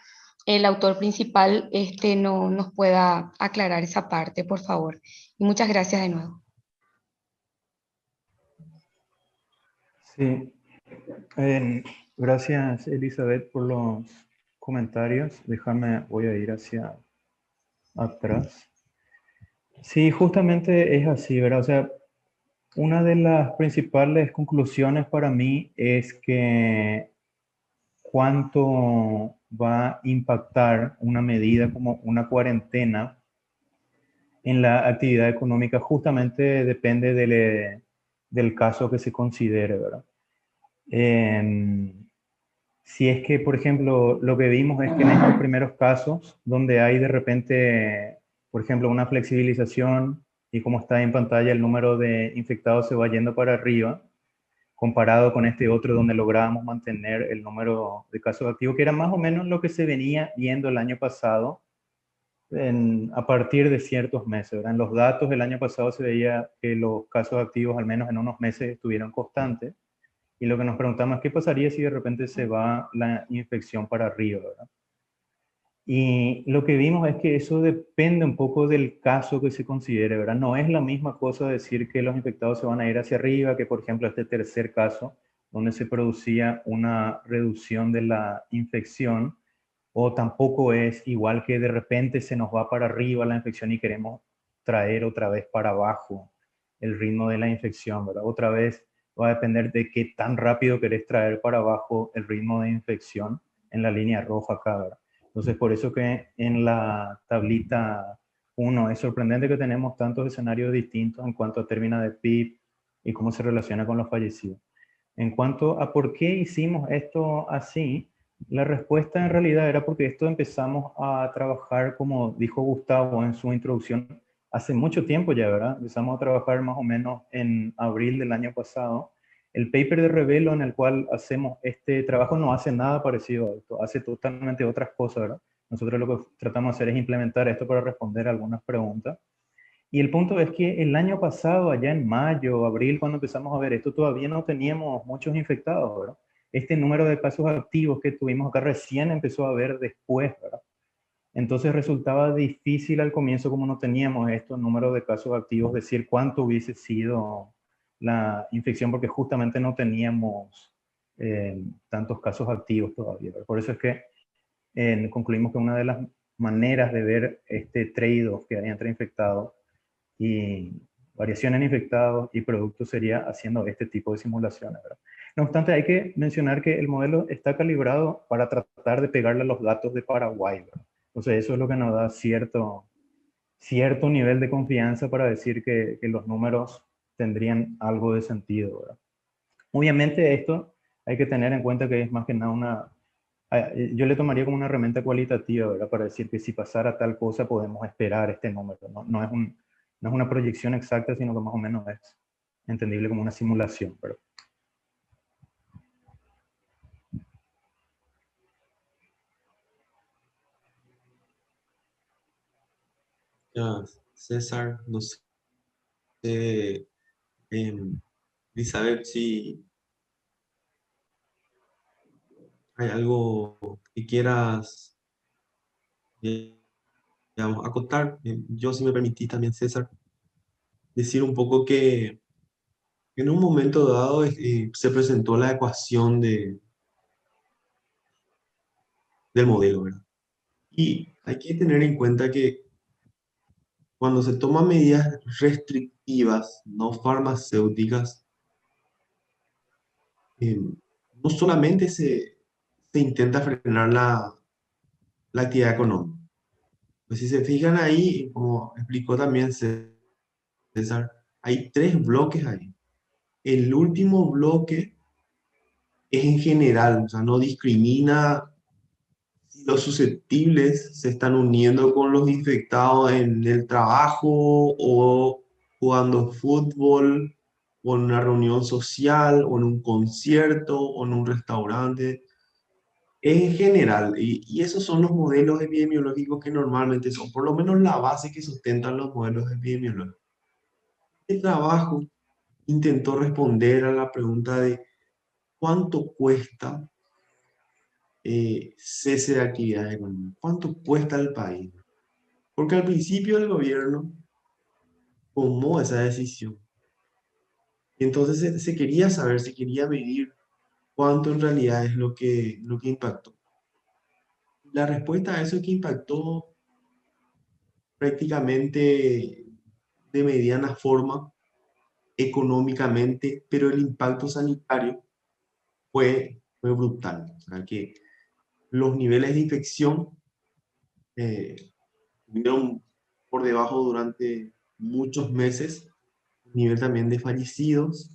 el autor principal no, nos pueda aclarar esa parte, por favor. Y muchas gracias de nuevo. Sí, gracias Elizabeth por los comentarios. Déjame, voy a ir hacia atrás. Sí, justamente es así, ¿verdad? O sea, una de las principales conclusiones para mí es que cuánto va a impactar una medida como una cuarentena en la actividad económica justamente depende del caso que se considere, ¿verdad? Si es que, por ejemplo, lo que vimos es que en estos primeros casos, donde hay de repente, por ejemplo, una flexibilización y como está en pantalla, el número de infectados se va yendo para arriba, comparado con este otro donde lográbamos mantener el número de casos activos, que era más o menos lo que se venía viendo el año pasado a partir de ciertos meses, ¿verdad? En los datos del año pasado se veía que los casos activos, al menos en unos meses, estuvieron constantes. Y lo que nos preguntamos es qué pasaría si de repente se va la infección para arriba, ¿verdad? Y lo que vimos es que eso depende un poco del caso que se considere, ¿verdad? No es la misma cosa decir que los infectados se van a ir hacia arriba que, por ejemplo, este tercer caso, donde se producía una reducción de la infección, o tampoco es igual que de repente se nos va para arriba la infección y queremos traer otra vez para abajo el ritmo de la infección, ¿verdad? Otra vez va a depender de qué tan rápido querés traer para abajo el ritmo de infección en la línea roja acá, ¿verdad? Entonces, por eso que en la tablita 1 es sorprendente que tenemos tantos escenarios distintos en cuanto a términos de PIB y cómo se relaciona con los fallecidos. En cuanto a por qué hicimos esto así, la respuesta en realidad era porque esto empezamos a trabajar, como dijo Gustavo en su introducción, hace mucho tiempo ya, ¿verdad? Empezamos a trabajar más o menos en abril del año pasado. El paper de Revelo en el cual hacemos este trabajo no hace nada parecido a esto, hace totalmente otras cosas, ¿verdad? Nosotros lo que tratamos de hacer es implementar esto para responder algunas preguntas. Y el punto es que el año pasado, allá en mayo, abril, cuando empezamos a ver esto, todavía no teníamos muchos infectados, ¿verdad? Este número de casos activos que tuvimos acá recién empezó a ver después, ¿verdad? Entonces resultaba difícil al comienzo, como no teníamos estos números de casos activos, decir cuánto hubiese sido la infección, porque justamente no teníamos tantos casos activos todavía, ¿verdad? Por eso es que concluimos que una de las maneras de ver este trade-off que hay entre infectados y variación en infectados y productos sería haciendo este tipo de simulaciones, ¿verdad? No obstante, hay que mencionar que el modelo está calibrado para tratar de pegarle a los datos de Paraguay, ¿verdad? Entonces eso es lo que nos da cierto nivel de confianza para decir que los números tendrían algo de sentido, ¿verdad? Obviamente esto hay que tener en cuenta que es más que nada yo le tomaría como una herramienta cualitativa, ¿verdad? Para decir que si pasara tal cosa podemos esperar este número, ¿no? No es una proyección exacta, sino que más o menos es entendible como una simulación, ¿verdad? Ya, César, no sé, em, Elizabeth, si hay algo que quieras, eh, digamos, acotar. Yo, si me permitís también, César, decir un poco que en un momento dado se presentó la ecuación del modelo, ¿verdad? Y hay que tener en cuenta que cuando se toman medidas restrictivas, no farmacéuticas, no solamente se intenta frenar la actividad económica, Pues si se fijan ahí, como explicó también César, hay tres bloques ahí. El último bloque es en general, o sea, no discrimina si los susceptibles se están uniendo con los infectados en el trabajo o jugando fútbol o en una reunión social o en un concierto o en un restaurante. En general, y esos son los modelos epidemiológicos que normalmente son, por lo menos la base que sustentan los modelos epidemiológicos. El trabajo intentó responder a la pregunta de cuánto cuesta cese de actividades económicas, cuánto cuesta al país. Porque al principio el gobierno tomó esa decisión. Y entonces se quería saber, se quería medir cuánto en realidad es lo que impactó. La respuesta a eso es que impactó prácticamente de mediana forma económicamente, pero el impacto sanitario fue brutal. O sea, que los niveles de infección estuvieron por debajo durante muchos meses, nivel también de fallecidos,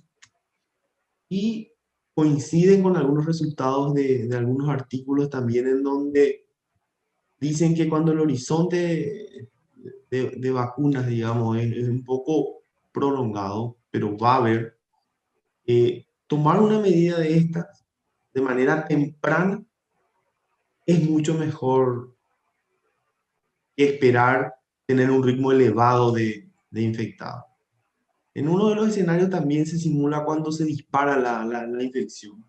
y coinciden con algunos resultados de algunos artículos también en donde dicen que cuando el horizonte de vacunas, digamos, es un poco prolongado, pero va a haber, tomar una medida de estas de manera temprana es mucho mejor que esperar tener un ritmo elevado de infectados. En uno de los escenarios también se simula cuando se dispara la infección.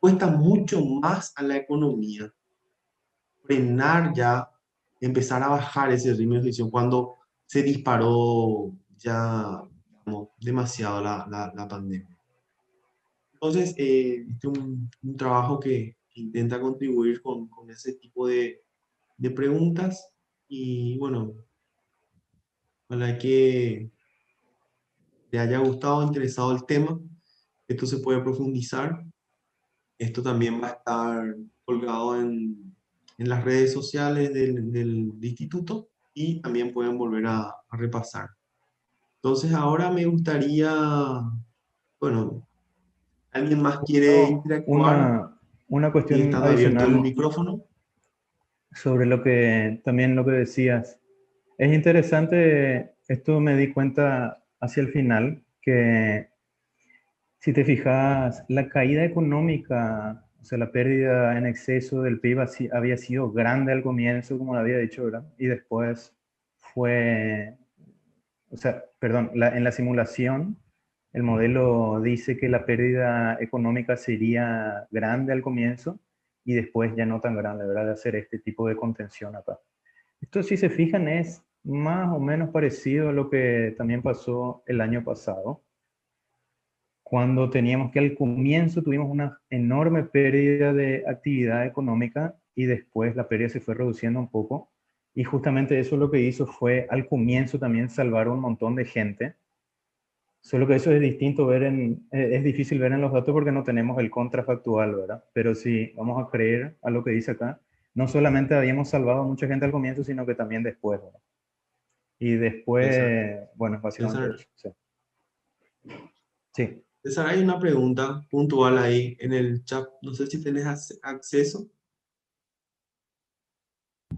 Cuesta mucho más a la economía frenar ya, empezar a bajar ese ritmo de infección cuando se disparó ya, digamos, demasiado la pandemia. Entonces, este es un trabajo que intenta contribuir con ese tipo de preguntas y bueno, ojalá que le haya gustado, interesado el tema. Esto se puede profundizar. Esto también va a estar colgado en las redes sociales del instituto y también pueden volver a repasar. Entonces ahora me gustaría, bueno, ¿alguien más quiere No, interactuar una y cuestión estando abierto el adicional micrófono? sobre lo que también lo que decías. Es interesante, esto me di cuenta hacia el final, que si te fijas, la caída económica, o sea, la pérdida en exceso del PIB había sido grande al comienzo, como lo había dicho, ¿verdad? Y después fue, o sea, perdón, en la simulación, el modelo dice que la pérdida económica sería grande al comienzo y después ya no tan grande, ¿verdad? De hacer este tipo de contención acá. Esto, si se fijan, es más o menos parecido a lo que también pasó el año pasado, cuando teníamos que al comienzo tuvimos una enorme pérdida de actividad económica y después la pérdida se fue reduciendo un poco. Y justamente eso lo que hizo fue al comienzo también salvar a un montón de gente. Solo que eso es distinto ver es difícil ver en los datos porque no tenemos el contrafactual, ¿verdad? Pero si vamos a creer a lo que dice acá, no solamente habíamos salvado a mucha gente al comienzo, sino que también después, ¿verdad? Y César, después, bueno, básicamente César, eso. Sí. Sí. César, hay una pregunta puntual ahí en el chat. No sé si tenés acceso.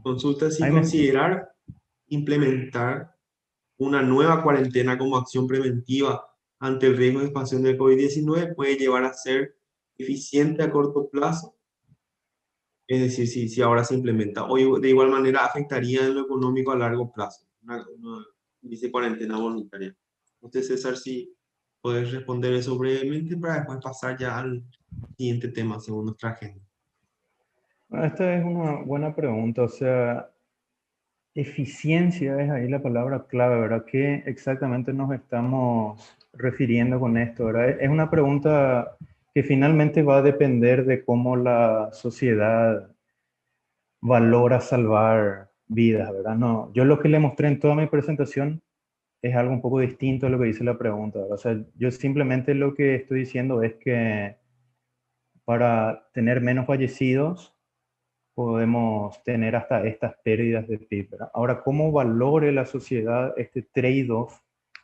Consulta si Ahí me, considerar implementar una nueva cuarentena como acción preventiva ante el riesgo de expansión del COVID-19 puede llevar a ser eficiente a corto plazo. Es decir, si ahora se implementa, o de igual manera afectaría en lo económico a largo plazo. Dice cuarentena voluntaria. Usted, César, si puedes responder eso brevemente para después pasar ya al siguiente tema según nuestra agenda. bueno, esta es una buena pregunta. O sea, eficiencia es ahí la palabra clave, ¿verdad? ¿Qué exactamente nos estamos refiriendo con esto, ¿verdad? Es una pregunta que finalmente va a depender de cómo la sociedad valora salvar vidas, ¿verdad? No, yo lo que le mostré en toda mi presentación es algo un poco distinto a lo que dice la pregunta, ¿verdad? O sea, yo simplemente lo que estoy diciendo es que para tener menos fallecidos podemos tener hasta estas pérdidas de PIB, ¿verdad? Ahora, ¿cómo valore la sociedad este trade-off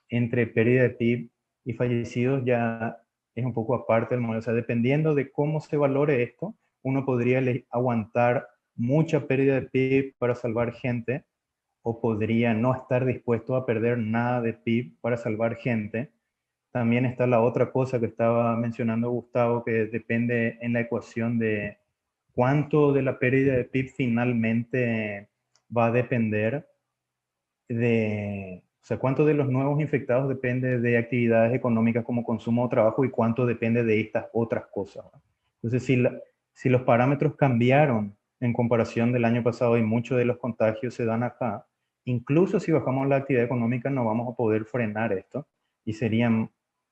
entre pérdida de PIB y fallecidos? Ya es un poco aparte del modelo. O sea, dependiendo de cómo se valore esto, uno podría aguantar mucha pérdida de PIB para salvar gente, o podría no estar dispuesto a perder nada de PIB para salvar gente. También está la otra cosa que estaba mencionando Gustavo, que depende en la ecuación de cuánto de la pérdida de PIB finalmente va a depender de, o sea, cuánto de los nuevos infectados depende de actividades económicas como consumo o trabajo y cuánto depende de estas otras cosas. Entonces, si los parámetros cambiaron en comparación del año pasado y muchos de los contagios se dan acá, incluso si bajamos la actividad económica no vamos a poder frenar esto y sería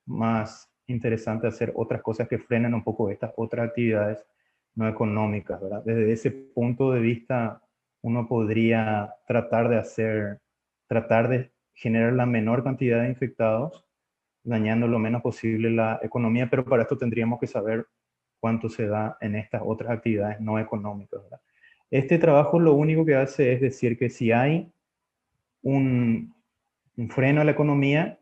más interesante hacer otras cosas que frenen un poco estas otras actividades no económicas, ¿verdad? Desde ese punto de vista, uno podría tratar de generar la menor cantidad de infectados, dañando lo menos posible la economía, pero para esto tendríamos que saber cuánto se da en estas otras actividades no económicas, ¿verdad? Este trabajo lo único que hace es decir que si hay un freno a la economía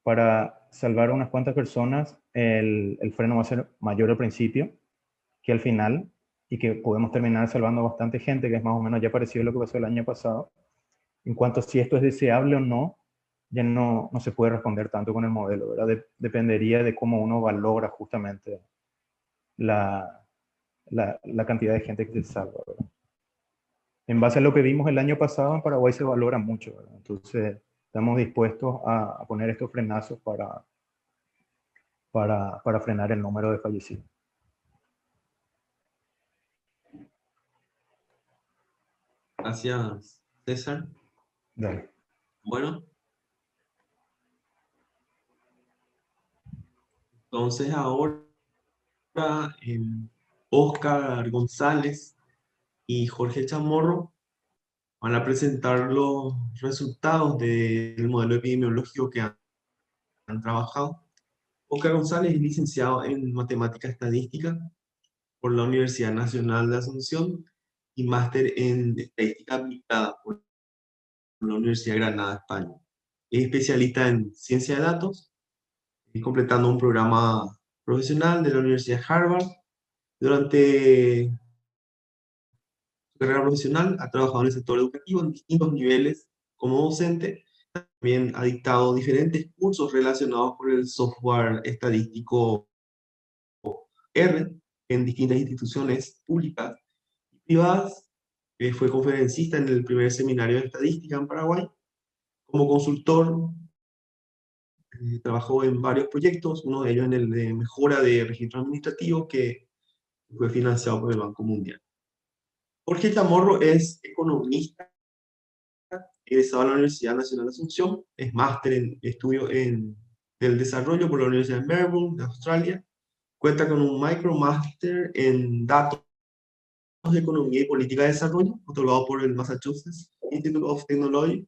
para salvar a unas cuantas personas, el freno va a ser mayor al principio que al final, y que podemos terminar salvando bastante gente, que es más o menos ya parecido a lo que pasó el año pasado. En cuanto a si esto es deseable o no, ya no se puede responder tanto con el modelo, ¿verdad? Dependería de cómo uno valora justamente la cantidad de gente que se salva, ¿verdad? En base a lo que vimos el año pasado, en Paraguay se valora mucho, ¿verdad? Entonces, estamos dispuestos a poner estos frenazos para frenar el número de fallecidos. Gracias, César. Dale. Bueno, entonces ahora Óscar González y Jorge Chamorro van a presentar los resultados del modelo epidemiológico que han trabajado. Óscar González es licenciado en Matemática Estadística por la Universidad Nacional de Asunción y máster en Estadística Aplicada por la Universidad de Granada, España. Es especialista en ciencia de datos, completando un programa profesional de la Universidad de Harvard. Durante su carrera profesional ha trabajado en el sector educativo en distintos niveles como docente. También ha dictado diferentes cursos relacionados con el software estadístico R en distintas instituciones públicas y privadas. Fue conferencista en el primer seminario de estadística en Paraguay. Como consultor, trabajó en varios proyectos, uno de ellos en el de mejora de registros administrativos que fue financiado por el Banco Mundial. Jorge Chamorro es economista, egresado de la Universidad Nacional de Asunción, es máster en estudio del desarrollo por la Universidad de Melbourne, de Australia. Cuenta con un micromaster en datos de economía y política de desarrollo, otorgado por el Massachusetts Institute of Technology.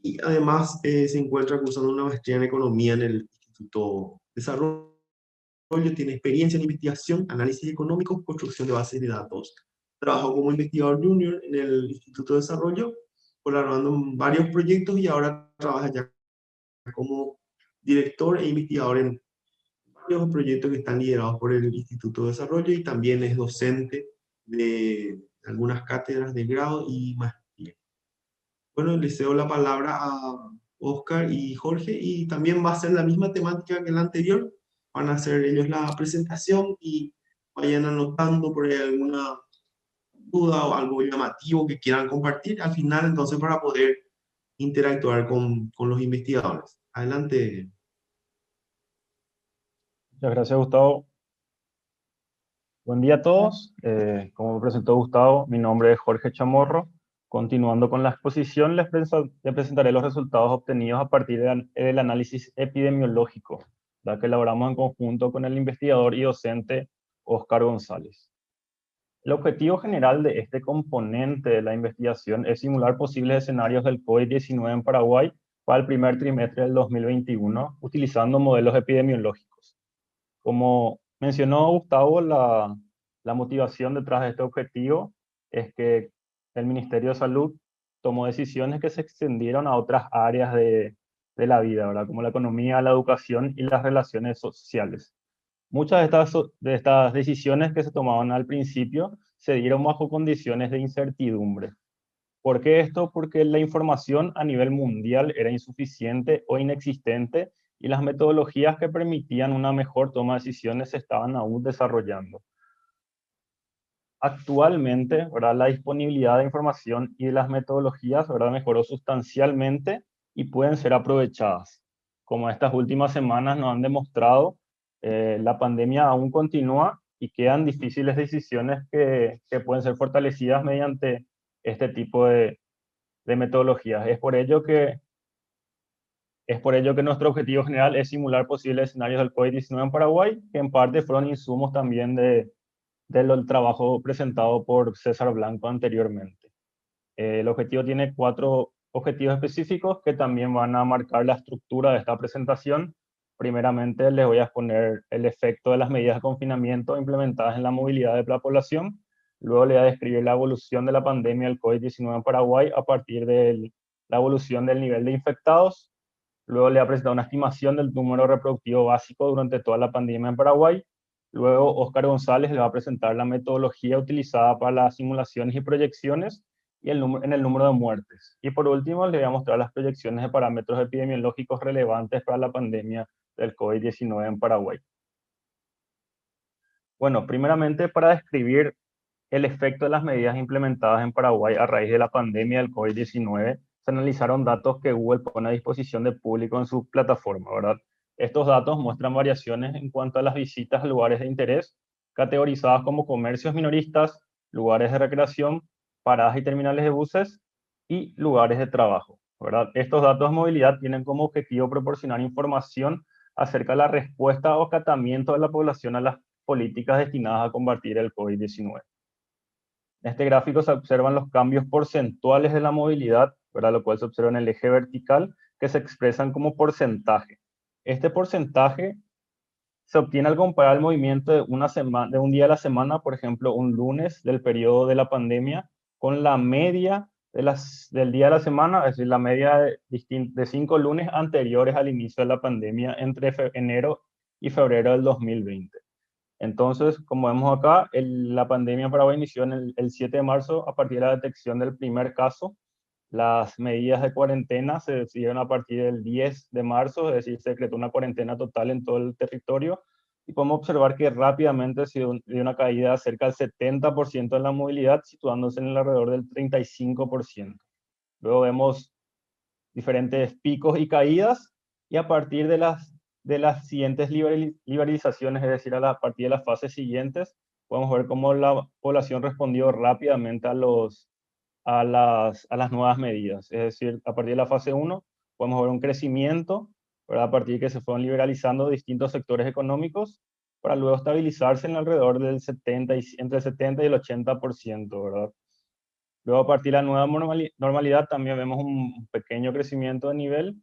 Y además se encuentra cursando una maestría en economía en el Instituto de Desarrollo. Tiene experiencia en investigación, análisis económico, construcción de bases de datos. Trabajó como investigador junior en el Instituto de Desarrollo, colaborando en varios proyectos y ahora trabaja ya como director e investigador en varios proyectos que están liderados por el Instituto de Desarrollo y también es docente de algunas cátedras de grado y maestría. Bueno, les cedo la palabra a Óscar y Jorge y también va a ser la misma temática que la anterior. Van a hacer ellos la presentación y vayan anotando por ahí alguna duda o algo llamativo que quieran compartir al final, entonces para poder interactuar con los investigadores. Adelante. Muchas gracias, Gustavo. Buen día a todos. Como me presentó Gustavo, mi nombre es Jorge Chamorro. Continuando con la exposición, les presentaré los resultados obtenidos a partir del análisis epidemiológico, la que elaboramos en conjunto con el investigador y docente Óscar González. El objetivo general de este componente de la investigación es simular posibles escenarios del COVID-19 en Paraguay para el primer trimestre del 2021, utilizando modelos epidemiológicos. Como mencionó Gustavo, la motivación detrás de este objetivo es que el Ministerio de Salud tomó decisiones que se extendieron a otras áreas de la vida, ¿verdad? Como la economía, la educación y las relaciones sociales. Muchas de estas decisiones que se tomaban al principio se dieron bajo condiciones de incertidumbre. ¿Por qué esto? Porque la información a nivel mundial era insuficiente o inexistente y las metodologías que permitían una mejor toma de decisiones se estaban aún desarrollando. Actualmente, ¿verdad? La disponibilidad de información y de las metodologías, ¿verdad? Mejoró sustancialmente y pueden ser aprovechadas. Como estas últimas semanas nos han demostrado, la pandemia aún continúa y quedan difíciles decisiones que pueden ser fortalecidas mediante este tipo de metodologías. Es por ello que nuestro objetivo general es simular posibles escenarios del COVID-19 en Paraguay, que en parte fueron insumos también del trabajo presentado por César Blanco anteriormente. El objetivo tiene 4 objetivos específicos que también van a marcar la estructura de esta presentación. Primeramente, les voy a exponer el efecto de las medidas de confinamiento implementadas en la movilidad de la población. Luego le voy a describir la evolución de la pandemia del COVID-19 en Paraguay a partir de la evolución del nivel de infectados. Luego le voy a presentar una estimación del número reproductivo básico durante toda la pandemia en Paraguay. Luego, Óscar González le va a presentar la metodología utilizada para las simulaciones y proyecciones y en el número de muertes. Y por último, le voy a mostrar las proyecciones de parámetros epidemiológicos relevantes para la pandemia del COVID-19 en Paraguay. Bueno, primeramente, para describir el efecto de las medidas implementadas en Paraguay a raíz de la pandemia del COVID-19, se analizaron datos que Google pone a disposición del público en su plataforma, ¿verdad? Estos datos muestran variaciones en cuanto a las visitas a lugares de interés, categorizadas como comercios minoristas, lugares de recreación, paradas y terminales de buses y lugares de trabajo, ¿verdad? Estos datos de movilidad tienen como objetivo proporcionar información acerca de la respuesta o acatamiento de la población a las políticas destinadas a combatir el COVID-19. En este gráfico se observan los cambios porcentuales de la movilidad, ¿verdad? Lo cual se observa en el eje vertical, que se expresan como porcentaje. Este porcentaje se obtiene al comparar el movimiento de un día a la semana, por ejemplo, un lunes del periodo de la pandemia, con la media del día de la semana, es decir, la media de 5 lunes anteriores al inicio de la pandemia entre enero y febrero del 2020. Entonces, como vemos acá, la pandemia en Paraguay inició el 7 de marzo a partir de la detección del primer caso. Las medidas de cuarentena se decidieron a partir del 10 de marzo, es decir, se decretó una cuarentena total en todo el territorio. Y podemos observar que rápidamente se dio una caída cerca del 70% en la movilidad, situándose en el alrededor del 35%. Luego vemos diferentes picos y caídas, y a partir de las siguientes liberalizaciones, es decir, a partir de las fases siguientes, podemos ver cómo la población respondió rápidamente a las nuevas medidas. Es decir, a partir de la fase 1, podemos ver un crecimiento, ¿verdad? A partir de que se fueron liberalizando distintos sectores económicos, para luego estabilizarse en alrededor del entre el 70 y el 80%, ¿verdad? Luego, a partir de la nueva normalidad, también vemos un pequeño crecimiento de nivel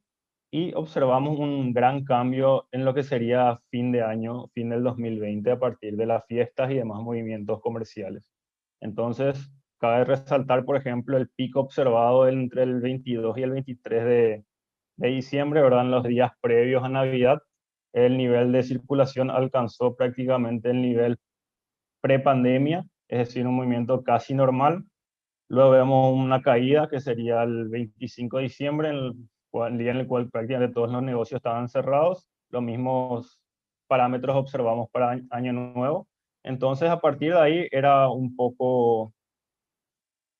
y observamos un gran cambio en lo que sería fin de año, fin del 2020, a partir de las fiestas y demás movimientos comerciales. Entonces, cabe resaltar, por ejemplo, el pico observado entre el 22 y el 23 de diciembre, ¿verdad? En los días previos a Navidad, el nivel de circulación alcanzó prácticamente el nivel prepandemia, es decir, un movimiento casi normal. Luego vemos una caída que sería el 25 de diciembre, el día en el cual prácticamente todos los negocios estaban cerrados. Los mismos parámetros observamos para Año Nuevo. Entonces, a partir de ahí era un poco,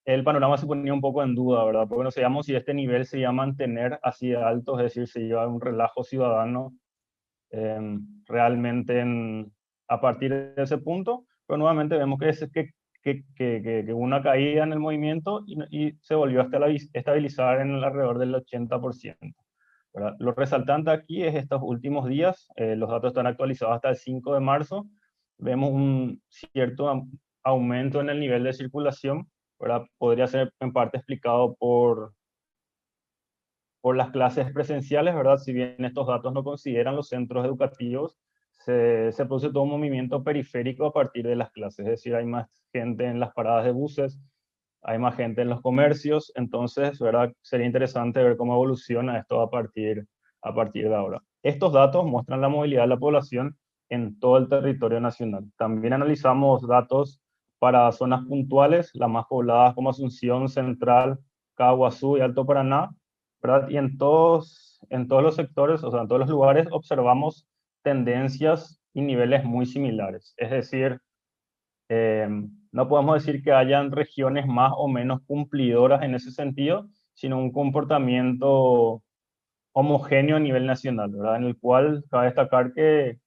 el panorama se ponía un poco en duda, ¿verdad? Porque no sabíamos si este nivel se iba a mantener así de alto, es decir, se iba a un relajo ciudadano realmente a partir de ese punto. Pero nuevamente vemos que hubo una caída en el movimiento y se volvió a estabilizar en alrededor del 80%. ¿Verdad? Lo resaltante aquí es estos últimos días, los datos están actualizados hasta el 5 de marzo, vemos un cierto aumento en el nivel de circulación, ¿verdad? Podría ser en parte explicado por las clases presenciales, ¿verdad? Si bien estos datos no consideran los centros educativos, se produce todo un movimiento periférico a partir de las clases, es decir, hay más gente en las paradas de buses, hay más gente en los comercios, entonces, ¿verdad? Sería interesante ver cómo evoluciona esto a partir de ahora. Estos datos muestran la movilidad de la población en todo el territorio nacional. También analizamos datos para zonas puntuales, las más pobladas como Asunción, Central, Caguazú y Alto Paraná, ¿verdad? Y en todos los sectores, o sea, en todos los lugares, observamos tendencias y niveles muy similares. Es decir, no podemos decir que hayan regiones más o menos cumplidoras en ese sentido, sino un comportamiento homogéneo a nivel nacional, ¿verdad? En el cual cabe destacar que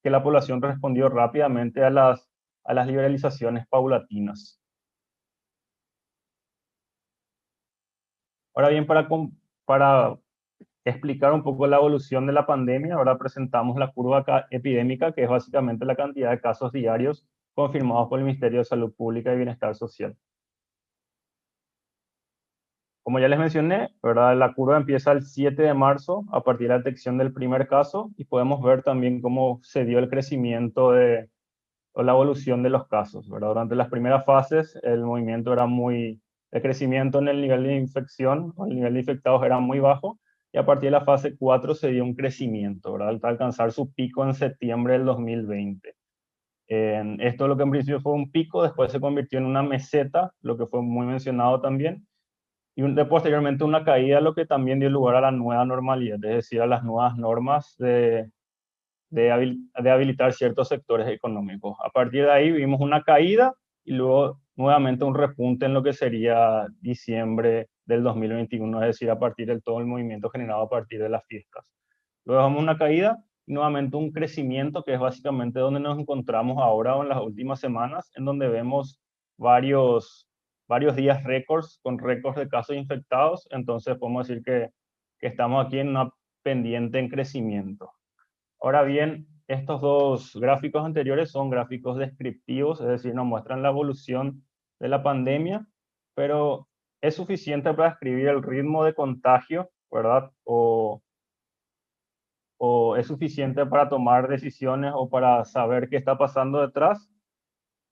la población respondió rápidamente a las liberalizaciones paulatinas. Ahora bien, para explicar un poco la evolución de la pandemia, ahora presentamos la curva epidémica, que es básicamente la cantidad de casos diarios confirmados por el Ministerio de Salud Pública y Bienestar Social. Como ya les mencioné, ¿verdad? La curva empieza el 7 de marzo a partir de la detección del primer caso y podemos ver también cómo se dio el crecimiento o la evolución de los casos, ¿verdad? Durante las primeras fases el movimiento era el crecimiento en el nivel de infección o el nivel de infectados era muy bajo y a partir de la fase 4 se dio un crecimiento, ¿verdad? Hasta alcanzar su pico en septiembre del 2020. Esto lo que en principio fue un pico, después se convirtió en una meseta, lo que fue muy mencionado también, y posteriormente una caída, lo que también dio lugar a la nueva normalidad, es decir, a las nuevas normas de habilitar ciertos sectores económicos. A partir de ahí vimos una caída y luego nuevamente un repunte en lo que sería diciembre del 2021, es decir, a partir de todo el movimiento generado a partir de las fiestas. Luego vamos una caída y nuevamente un crecimiento, que es básicamente donde nos encontramos ahora o en las últimas semanas, en donde vemos varios días récords con récords de casos infectados. Entonces podemos decir que estamos aquí en una pendiente en crecimiento. Ahora bien, estos dos gráficos anteriores son gráficos descriptivos, es decir, nos muestran la evolución de la pandemia, pero es suficiente para describir el ritmo de contagio, ¿verdad? O es suficiente para tomar decisiones o para saber qué está pasando detrás.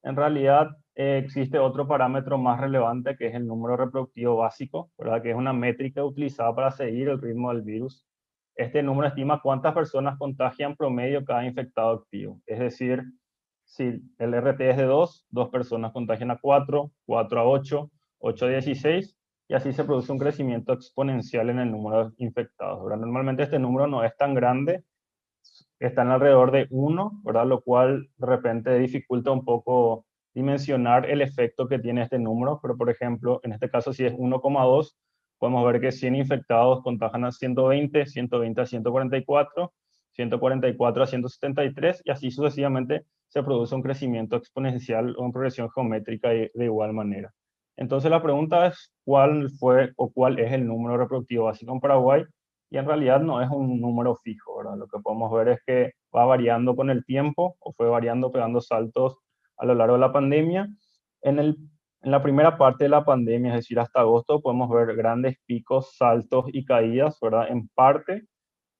En realidad, existe otro parámetro más relevante, que es el número reproductivo básico, ¿verdad? Que es una métrica utilizada para seguir el ritmo del virus. Este número estima cuántas personas contagian promedio cada infectado activo. Es decir, si el RT es de 2 personas contagian a 4, 4 a 8, 8 a 16, y así se produce un crecimiento exponencial en el número de infectados, ¿verdad? Normalmente este número no es tan grande, están alrededor de 1, ¿verdad? Lo cual de repente dificulta un poco dimensionar el efecto que tiene este número, pero por ejemplo, en este caso si es 1,2, podemos ver que 100 infectados contagian a 120, 120 a 144, 144 a 173, y así sucesivamente se produce un crecimiento exponencial o en progresión geométrica de igual manera. Entonces la pregunta es, ¿cuál fue o cuál es el número reproductivo básico en Paraguay? Y en realidad no es un número fijo, ¿verdad? Lo que podemos ver es que va variando con el tiempo, o fue variando, pegando saltos a lo largo de la pandemia. En la primera parte de la pandemia, es decir, hasta agosto, podemos ver grandes picos, saltos y caídas, ¿verdad? En parte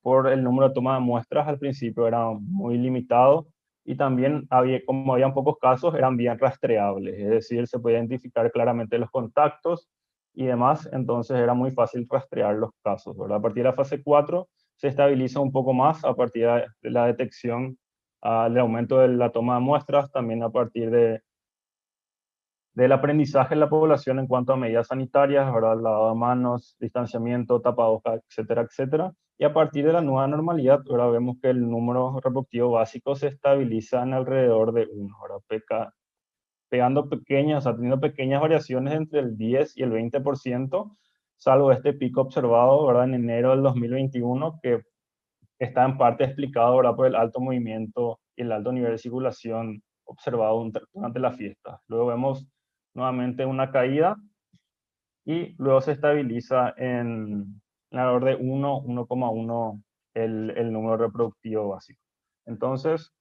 por el número de toma de muestras, al principio era muy limitado, y también como había pocos casos, eran bien rastreables, es decir, se podía identificar claramente los contactos y demás, entonces era muy fácil rastrear los casos, ¿verdad? A partir de la fase 4 se estabiliza un poco más a partir de la detección, del aumento de la toma de muestras, también a partir del aprendizaje en la población en cuanto a medidas sanitarias, ¿verdad? Lavado de manos, distanciamiento, tapabocas, etcétera, etcétera. Y a partir de la nueva normalidad, ahora vemos que el número reproductivo básico se estabiliza en alrededor de 1, ¿verdad? Teniendo pequeñas variaciones entre el 10 y el 20%, salvo este pico observado, ¿verdad? En enero del 2021, que está en parte explicado, ¿verdad? Por el alto movimiento y el alto nivel de circulación observado durante la fiesta. Luego vemos nuevamente una caída y luego se estabiliza en alrededor de 1,1 el número reproductivo básico. Entonces,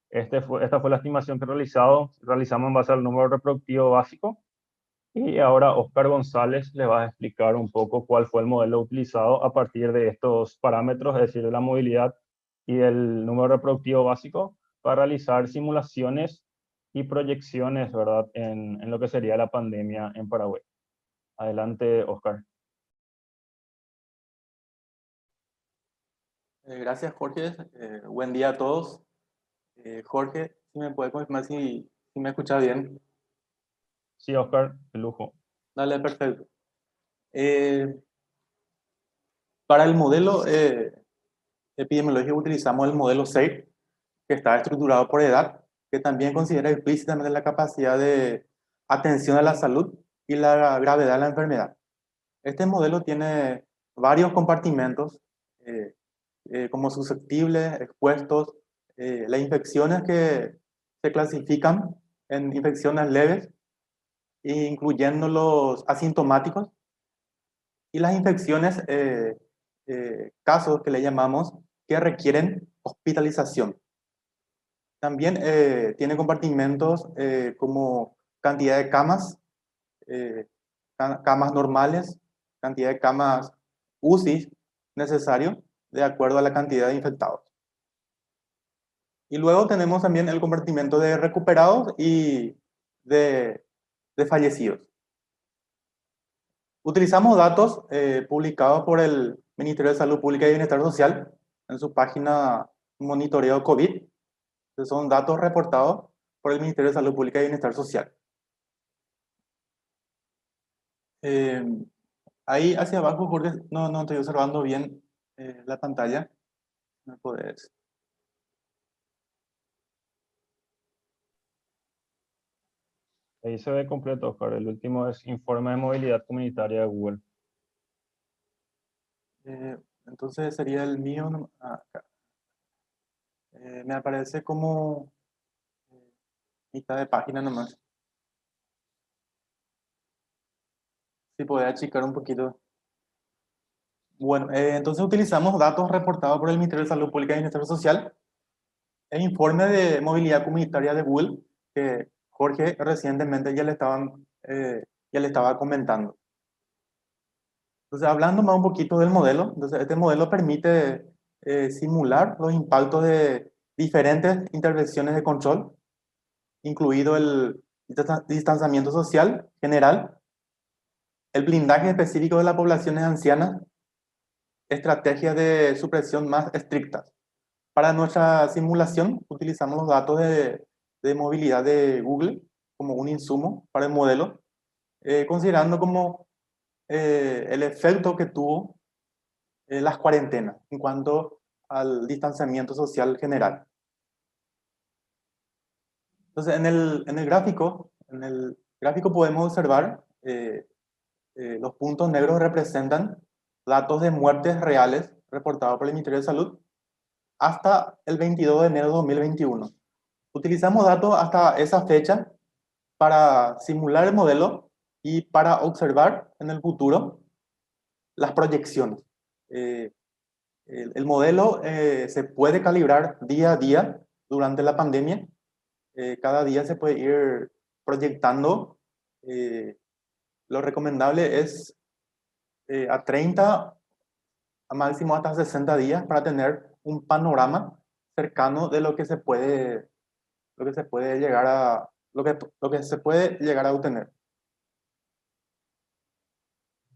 esta fue la estimación que realizamos en base al número reproductivo básico, y ahora Oscar González le va a explicar un poco cuál fue el modelo utilizado a partir de estos parámetros, es decir, de la movilidad y el número reproductivo básico, para realizar simulaciones y proyecciones, ¿verdad?, en lo que sería la pandemia en Paraguay. Adelante, Oscar. Gracias, Jorge. Buen día a todos. Jorge, si me puede confirmar si me escucha bien. Sí, Oscar, de lujo. Dale, perfecto. Eh, para el modelo epidemiológico utilizamos el modelo SEIR, que está estructurado por edad, que también considera explícitamente la capacidad de atención a la salud y la gravedad de la enfermedad. Este modelo tiene varios compartimentos, eh, como susceptibles, expuestos, las infecciones que se clasifican en infecciones leves, incluyendo los asintomáticos, y las infecciones, casos que le llamamos, que requieren hospitalización. También tiene compartimentos como cantidad de camas, camas normales, cantidad de camas UCI necesario de acuerdo a la cantidad de infectados. Y luego tenemos también el compartimento de recuperados y de fallecidos. Utilizamos datos publicados por el Ministerio de Salud Pública y Bienestar Social en su página Monitoreo COVID. Son datos reportados por el Ministerio de Salud Pública y Bienestar Social. Ahí hacia abajo, Jorge, no estoy observando bien la pantalla. ¿Me puedes? Ahí se ve completo, Oscar. El último es Informe de Movilidad Comunitaria de Google. Entonces sería el mío. Acá. Me aparece como mitad de página nomás. Si podés achicar un poquito. Bueno, entonces utilizamos datos reportados por el Ministerio de Salud Pública y Bienestar Social. El informe de movilidad comunitaria de Google, que Jorge recientemente ya le estaba comentando. Entonces, hablando más un poquito del modelo, entonces este modelo permite simular los impactos de diferentes intervenciones de control, incluido el distanciamiento social general, el blindaje específico de las poblaciones ancianas, estrategias de supresión más estrictas. Para nuestra simulación utilizamos los datos de movilidad de Google como un insumo para el modelo, considerando como el efecto que tuvo las cuarentenas en cuanto al distanciamiento social general. Entonces, en el gráfico podemos observar los puntos negros representan datos de muertes reales reportados por el Ministerio de Salud hasta el 22 de enero de 2021. Utilizamos datos hasta esa fecha para simular el modelo y para observar en el futuro las proyecciones. El modelo se puede calibrar día a día durante la pandemia. Cada día se puede ir proyectando. Lo recomendable es a 30, a máximo hasta 60 días para tener un panorama cercano de lo que se puede llegar a lo que se puede llegar a obtener.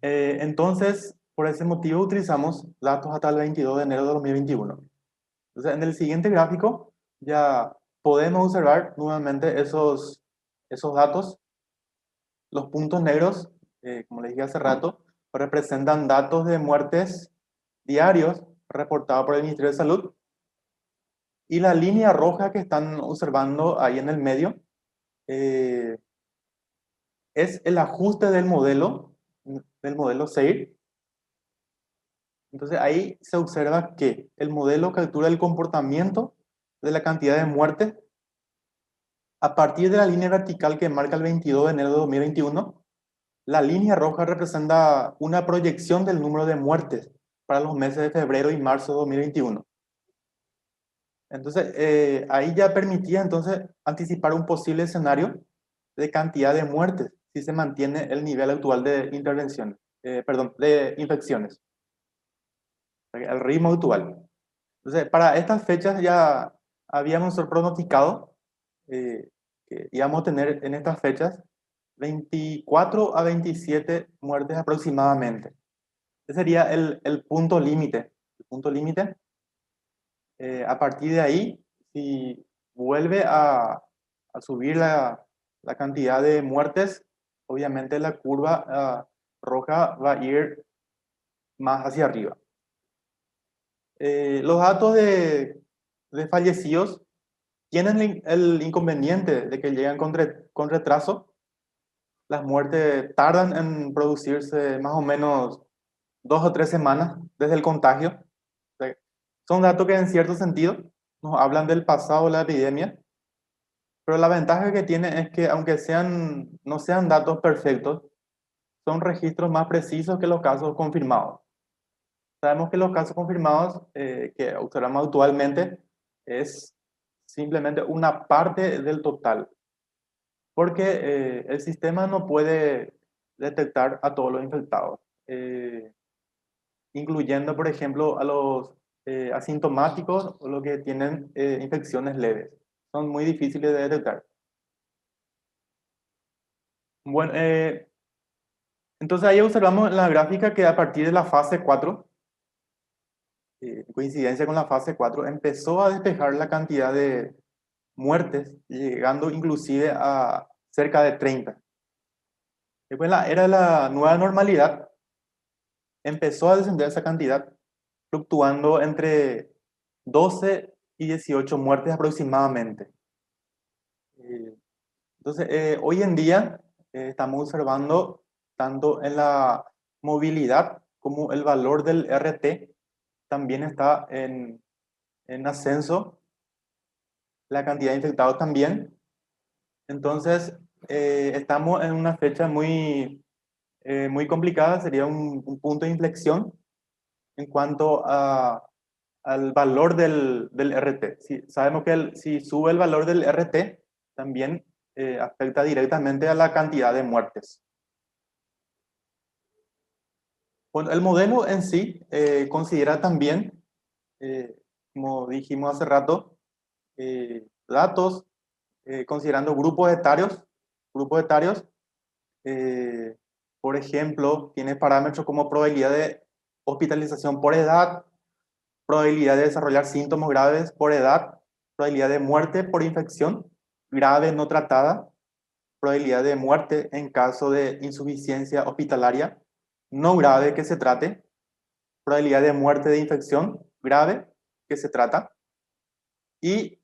Entonces, por ese motivo utilizamos datos hasta el 22 de enero de 2021. Entonces, en el siguiente gráfico ya podemos observar nuevamente esos datos. Los puntos negros, como les dije hace rato, representan datos de muertes diarios reportados por el Ministerio de Salud. Y la línea roja que están observando ahí en el medio es el ajuste del modelo SEIR. Entonces ahí se observa que el modelo calcula el comportamiento de la cantidad de muertes a partir de la línea vertical que marca el 22 de enero de 2021. La línea roja representa una proyección del número de muertes para los meses de febrero y marzo de 2021. Entonces, ahí ya permitía entonces anticipar un posible escenario de cantidad de muertes si se mantiene el nivel actual de intervenciones, de infecciones, el ritmo actual. Entonces, para estas fechas ya habíamos pronosticado que íbamos a tener en estas fechas 24 a 27 muertes aproximadamente. Ese sería el punto límite. El punto límite. A partir de ahí, si vuelve a subir la cantidad de muertes, obviamente la curva roja va a ir más hacia arriba. Los datos de fallecidos tienen el inconveniente de que llegan con retraso. Las muertes tardan en producirse más o menos 2 o 3 semanas desde el contagio. O sea, son datos que en cierto sentido nos hablan del pasado de la epidemia, pero la ventaja que tiene es que aunque no sean datos perfectos, son registros más precisos que los casos confirmados. Sabemos que los casos confirmados que observamos actualmente es simplemente una parte del total, porque el sistema no puede detectar a todos los infectados, incluyendo, por ejemplo, a los asintomáticos o los que tienen infecciones leves. Son muy difíciles de detectar. Bueno, entonces ahí observamos en la gráfica que a partir de la fase 4, en coincidencia con la fase 4, empezó a despejar la cantidad de muertes, llegando inclusive a cerca de 30. Después en la era de la nueva normalidad, empezó a descender esa cantidad, fluctuando entre 12 y 18 muertes aproximadamente. Entonces, hoy en día estamos observando tanto en la movilidad como el valor del RT también está en ascenso, la cantidad de infectados también. Entonces, estamos en una fecha muy complicada, sería un punto de inflexión en cuanto al valor del RT. Sabemos que si sube el valor del RT, también afecta directamente a la cantidad de muertes. Bueno, el modelo en sí considera también, como dijimos hace rato, datos considerando grupos etarios. Grupos etarios, por ejemplo, tiene parámetros como probabilidad de hospitalización por edad, probabilidad de desarrollar síntomas graves por edad, probabilidad de muerte por infección grave no tratada, probabilidad de muerte en caso de insuficiencia hospitalaria no grave que se trate, probabilidad de muerte de infección grave que se trata, y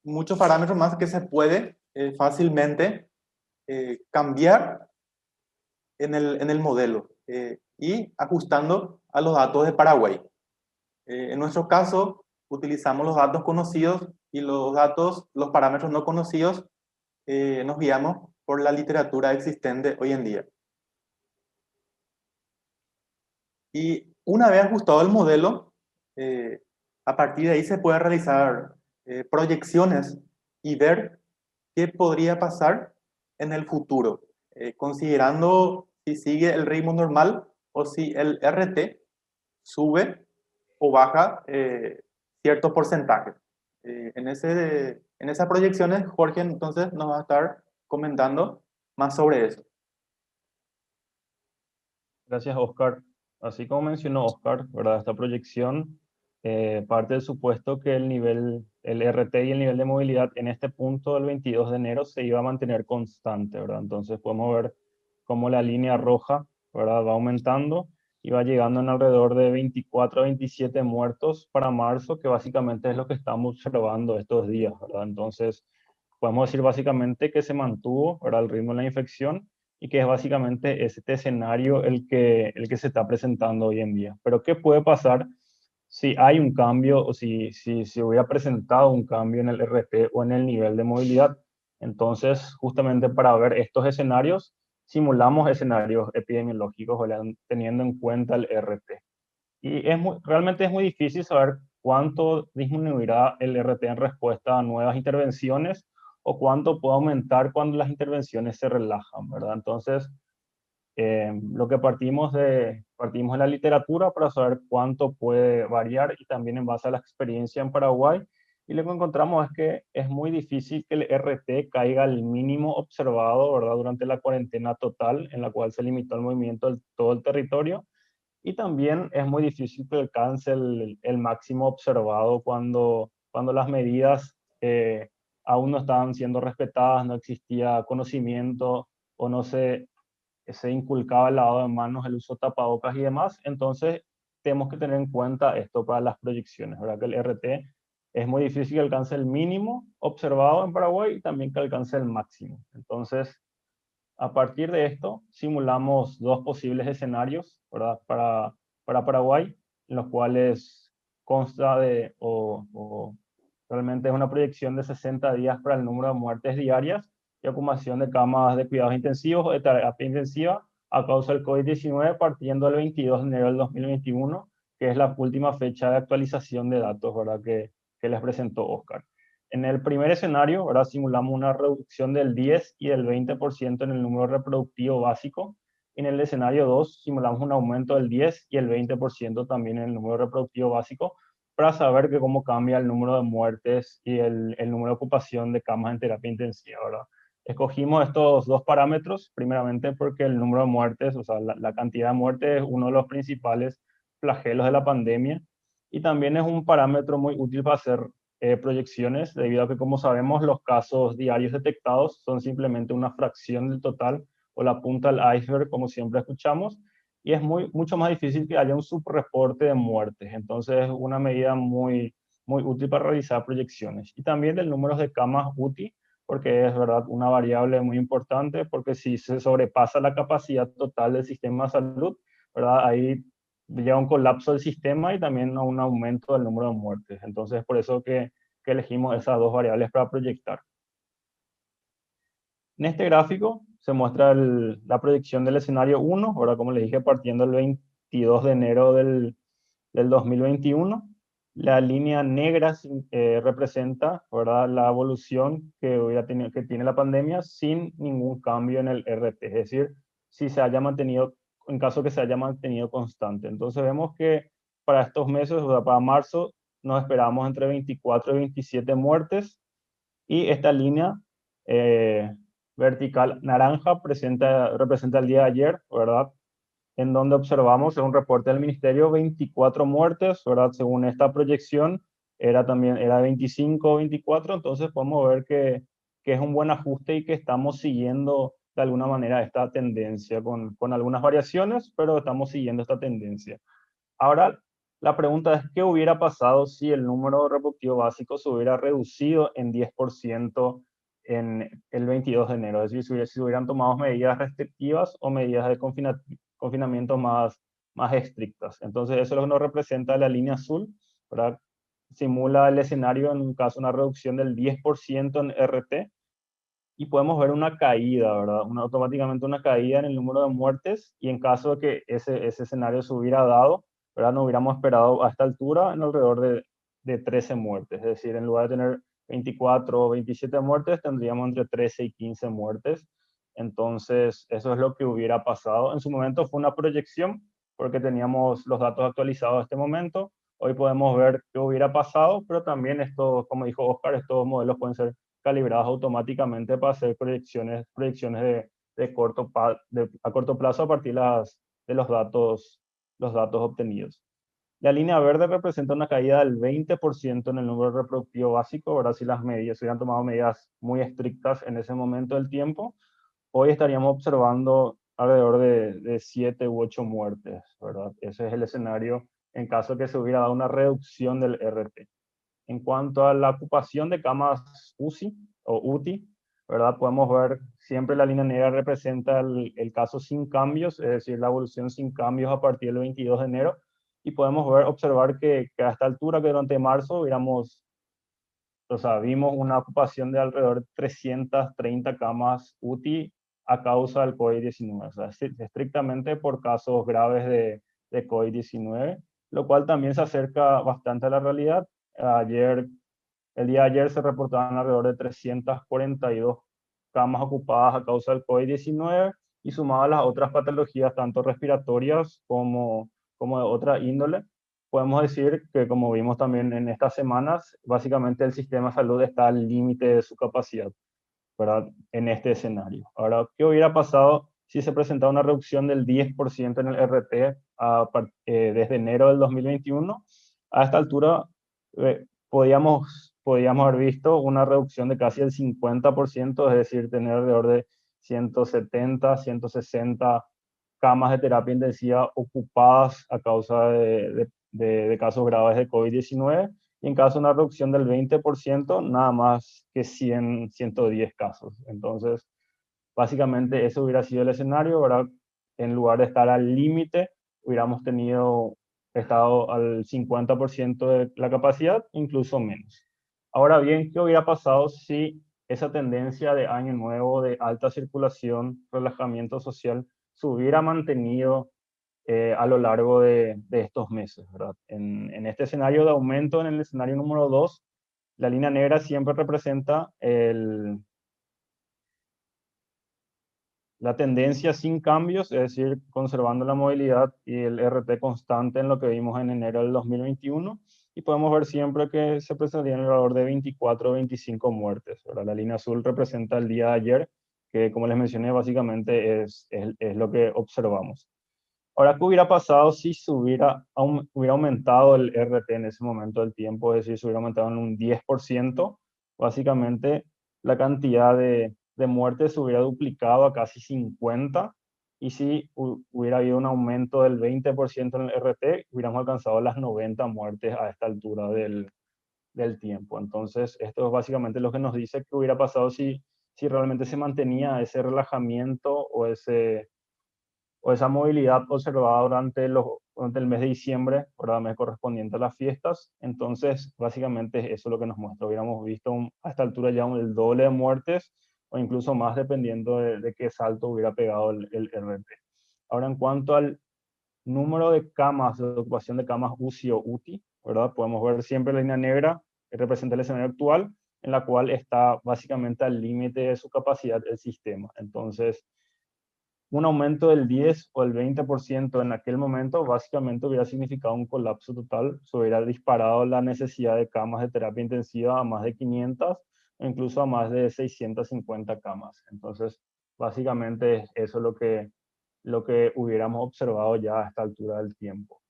muchos parámetros más que se puede fácilmente cambiar en el modelo y ajustando a los datos de Paraguay. En nuestro caso, utilizamos los datos conocidos y los parámetros no conocidos, nos guiamos por la literatura existente hoy en día. Y una vez ajustado el modelo, a partir de ahí se puede realizar proyecciones y ver qué podría pasar en el futuro, considerando si sigue el ritmo normal o si el RT sube o baja cierto porcentaje. En esas proyecciones, Jorge entonces nos va a estar comentando más sobre eso. Gracias, Oscar. Así como mencionó Oscar, ¿verdad? Esta proyección parte del supuesto que el RT y el nivel de movilidad en este punto del 22 de enero se iba a mantener constante, ¿verdad? Entonces podemos ver cómo la línea roja, ¿verdad? Va aumentando y va llegando en alrededor de 24 a 27 muertos para marzo, que básicamente es lo que estamos observando estos días, ¿verdad? Entonces podemos decir básicamente que se mantuvo, ¿verdad? El ritmo de la infección y que es básicamente este escenario el que se está presentando hoy en día. Pero ¿qué puede pasar si hay un cambio o si se hubiera presentado un cambio en el RT o en el nivel de movilidad? Entonces, justamente para ver estos escenarios, simulamos escenarios epidemiológicos, ¿verdad? Teniendo en cuenta el RT. Y realmente es muy difícil saber cuánto disminuirá el RT en respuesta a nuevas intervenciones o cuánto puede aumentar cuando las intervenciones se relajan, ¿verdad? Entonces, lo que partimos de la literatura para saber cuánto puede variar y también en base a la experiencia en Paraguay Y lo que encontramos es que es muy difícil que el RT caiga al mínimo observado, ¿verdad? Durante la cuarentena total, en la cual se limitó el movimiento de todo el territorio. Y también es muy difícil que alcance el máximo observado cuando las medidas aún no estaban siendo respetadas, no existía conocimiento o no se inculcaba el lavado de manos, el uso de tapabocas y demás. Entonces, tenemos que tener en cuenta esto para las proyecciones, ¿verdad? Que el RT es muy difícil que alcance el mínimo observado en Paraguay y también que alcance el máximo. Entonces, a partir de esto, simulamos dos posibles escenarios, ¿verdad? Para Paraguay, en los cuales consta o realmente es una proyección de 60 días para el número de muertes diarias y ocupación de camas de cuidados intensivos o de terapia intensiva a causa del COVID-19 partiendo del 22 de enero del 2021, que es la última fecha de actualización de datos, ¿verdad? Que les presentó Oscar. En el primer escenario, ahora simulamos una reducción del 10 y del 20% en el número reproductivo básico. En el escenario 2, simulamos un aumento del 10 y el 20% también en el número reproductivo básico para saber que cómo cambia el número de muertes y el número de ocupación de camas en terapia intensiva, ¿verdad? Escogimos estos dos parámetros, primeramente porque el número de muertes, o sea, la cantidad de muertes es uno de los principales flagelos de la pandemia y también es un parámetro muy útil para hacer proyecciones, debido a que, como sabemos, los casos diarios detectados son simplemente una fracción del total o la punta del iceberg, como siempre escuchamos, y es mucho más difícil que haya un subreporte de muertes. Entonces, es una medida muy útil para realizar proyecciones. Y también del número de camas UTI, porque es verdad una variable muy importante, porque si se sobrepasa la capacidad total del sistema de salud, ¿verdad? Ahí llega un colapso del sistema y también a un aumento del número de muertes. Entonces, por eso que elegimos esas dos variables para proyectar. En este gráfico se muestra la proyección del escenario 1, ahora como les dije, partiendo el 22 de enero del 2021. La línea negra representa, ¿verdad?, la evolución que tiene la pandemia sin ningún cambio en el RT, es decir, si se haya mantenido, en caso que se haya mantenido constante. Entonces vemos que para estos meses, o sea, para marzo, nos esperamos entre 24 y 27 muertes, y esta línea eh, vertical naranja representa el día de ayer, ¿verdad? En donde observamos en un reporte del ministerio 24 muertes, ¿verdad? Según esta proyección, era 25 o 24, entonces podemos ver que es un buen ajuste y que estamos siguiendo de alguna manera esta tendencia con algunas variaciones, pero estamos siguiendo esta tendencia. Ahora, la pregunta es, ¿qué hubiera pasado si el número reproductivo básico se hubiera reducido en 10% en el 22 de enero? Es decir, si hubieran tomado medidas restrictivas o medidas de confinamiento más estrictas. Entonces, eso es lo que nos representa la línea azul, ¿verdad? Simula el escenario, en un caso, una reducción del 10% en RT, y podemos ver una caída, ¿verdad? Automáticamente una caída en el número de muertes, y en caso de que ese escenario se hubiera dado, ¿verdad? No hubiéramos esperado a esta altura en alrededor de 13 muertes, es decir, en lugar de tener 24 o 27 muertes, tendríamos entre 13 y 15 muertes. Entonces, eso es lo que hubiera pasado. En su momento fue una proyección, porque teníamos los datos actualizados a este momento. Hoy podemos ver qué hubiera pasado, pero también esto, como dijo Oscar, estos modelos pueden ser calibrados automáticamente para hacer proyecciones a corto plazo a partir de los datos obtenidos. La línea verde representa una caída del 20% en el número reproductivo básico, ¿verdad? Si las medidas hubieran tomado medidas muy estrictas en ese momento del tiempo, hoy estaríamos observando alrededor de 7 u 8 muertes, ¿verdad? Ese es el escenario en caso que se hubiera dado una reducción del RT. En cuanto a la ocupación de camas UCI o UTI, ¿verdad? Podemos ver siempre la línea negra representa el caso sin cambios, es decir, la evolución sin cambios a partir del 22 de enero, y podemos observar que a esta altura, que durante marzo, vimos una ocupación de alrededor de 330 camas UTI a causa del COVID-19, o sea, estrictamente por casos graves de COVID-19, lo cual también se acerca bastante a la realidad. El día de ayer se reportaban alrededor de 342 camas ocupadas a causa del COVID-19, y sumadas las otras patologías, tanto respiratorias como de otra índole, podemos decir que, como vimos también en estas semanas, básicamente el sistema de salud está al límite de su capacidad, ¿verdad? En este escenario. Ahora, ¿qué hubiera pasado si se presentara una reducción del 10% en el RT desde enero del 2021? A esta altura, podíamos haber visto una reducción de casi el 50%, es decir, tener alrededor de 170, 160 camas de terapia intensiva ocupadas a causa de casos graves de COVID-19, y en caso de una reducción del 20%, nada más que 100, 110 casos. Entonces, básicamente eso hubiera sido el escenario, ¿verdad? En lugar de estar al límite, hubiéramos estado al 50% de la capacidad, incluso menos. Ahora bien, ¿qué hubiera pasado si esa tendencia de año nuevo, de alta circulación, relajamiento social, se hubiera mantenido a lo largo de estos meses, ¿verdad? En este escenario de aumento, en el escenario número 2, la línea negra siempre representa la tendencia sin cambios, es decir, conservando la movilidad y el RT constante en lo que vimos en enero del 2021, y podemos ver siempre que se presentarían alrededor de 24 o 25 muertes, ¿verdad? La línea azul representa el día de ayer, que como les mencioné, básicamente es lo que observamos. Ahora, ¿qué hubiera pasado si hubiera aumentado el RT en ese momento del tiempo? Es decir, si hubiera aumentado en un 10%, básicamente la cantidad de muertes se hubiera duplicado a casi 50, y si hubiera habido un aumento del 20% en el RT, hubiéramos alcanzado las 90 muertes a esta altura del tiempo. Entonces, esto es básicamente lo que nos dice que hubiera pasado si realmente se mantenía ese relajamiento o esa movilidad observada durante el mes de diciembre, ¿verdad? Mes correspondiente a las fiestas. Entonces, básicamente eso es lo que nos muestra. Hubiéramos visto a esta altura ya el doble de muertes, o incluso más, dependiendo de qué salto hubiera pegado el RT. Ahora, en cuanto al número de camas, de ocupación de camas UCI o UTI, ¿verdad? Podemos ver siempre la línea negra que representa el escenario actual, en la cual está básicamente al límite de su capacidad el sistema. Entonces, un aumento del 10 o el 20% en aquel momento básicamente hubiera significado un colapso total, se hubiera disparado la necesidad de camas de terapia intensiva a más de 500 o incluso a más de 650 camas. Entonces, básicamente eso es lo que hubiéramos observado ya a esta altura del tiempo.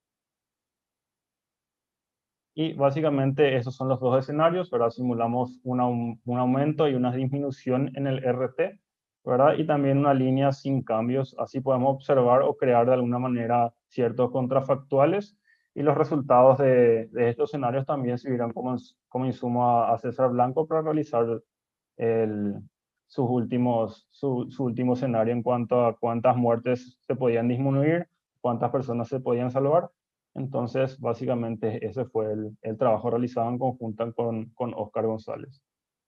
Y básicamente esos son los dos escenarios, ¿verdad? Simulamos un aumento y una disminución en el RT, ¿verdad? Y también una línea sin cambios. Así podemos observar o crear de alguna manera ciertos contrafactuales, y los resultados de estos escenarios también servirán como insumo a César Blanco para realizar el, su último escenario en cuanto a cuántas muertes se podían disminuir, cuántas personas se podían salvar. Entonces, básicamente ese fue el trabajo realizado en conjunto con Oscar González.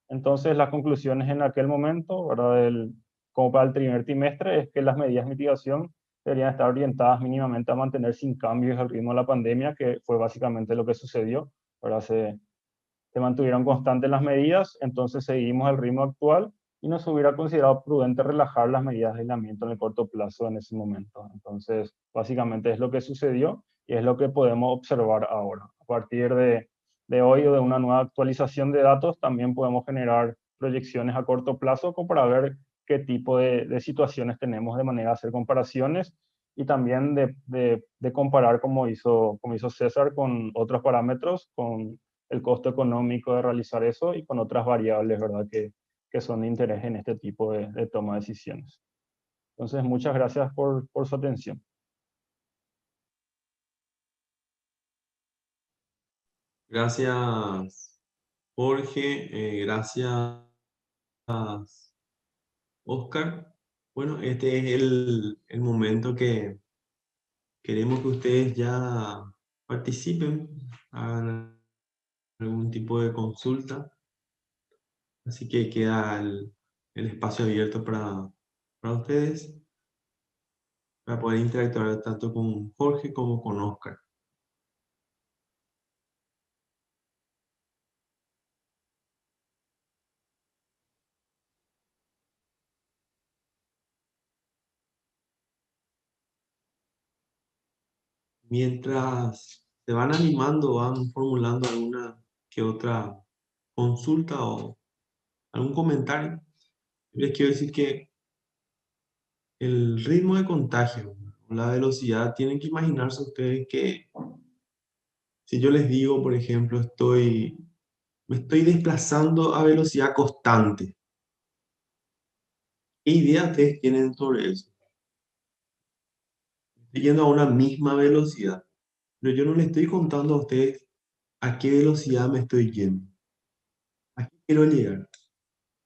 Entonces, las conclusiones en aquel momento, ¿verdad? Como para el primer trimestre, es que las medidas de mitigación deberían estar orientadas mínimamente a mantener sin cambios el ritmo de la pandemia, que fue básicamente lo que sucedió, ¿verdad? Se mantuvieron constantes las medidas, entonces seguimos el ritmo actual, y no se hubiera considerado prudente relajar las medidas de aislamiento en el corto plazo en ese momento. Entonces, básicamente es lo que sucedió y es lo que podemos observar ahora. A partir de hoy o de una nueva actualización de datos, también podemos generar proyecciones a corto plazo como para ver qué tipo de situaciones tenemos, de manera de hacer comparaciones, y también de comparar, como hizo César, con otros parámetros, con el costo económico de realizar eso y con otras variables, ¿verdad? Que son de interés en este tipo de toma de decisiones. Entonces, muchas gracias por su atención. Gracias, Jorge. Gracias, Oscar. Bueno, este es el momento que queremos que ustedes ya participen, hagan algún tipo de consulta. Así que queda el espacio abierto para ustedes, para poder interactuar tanto con Jorge como con Oscar. Mientras se van animando, van formulando alguna que otra consulta o algún comentario. Les quiero decir que el ritmo de contagio, la velocidad, tienen que imaginarse ustedes que si yo les digo, por ejemplo, me estoy desplazando a velocidad constante, ¿qué idea ustedes tienen sobre eso? Estoy yendo a una misma velocidad, pero yo no les estoy contando a ustedes a qué velocidad me estoy yendo. ¿A qué quiero llegar?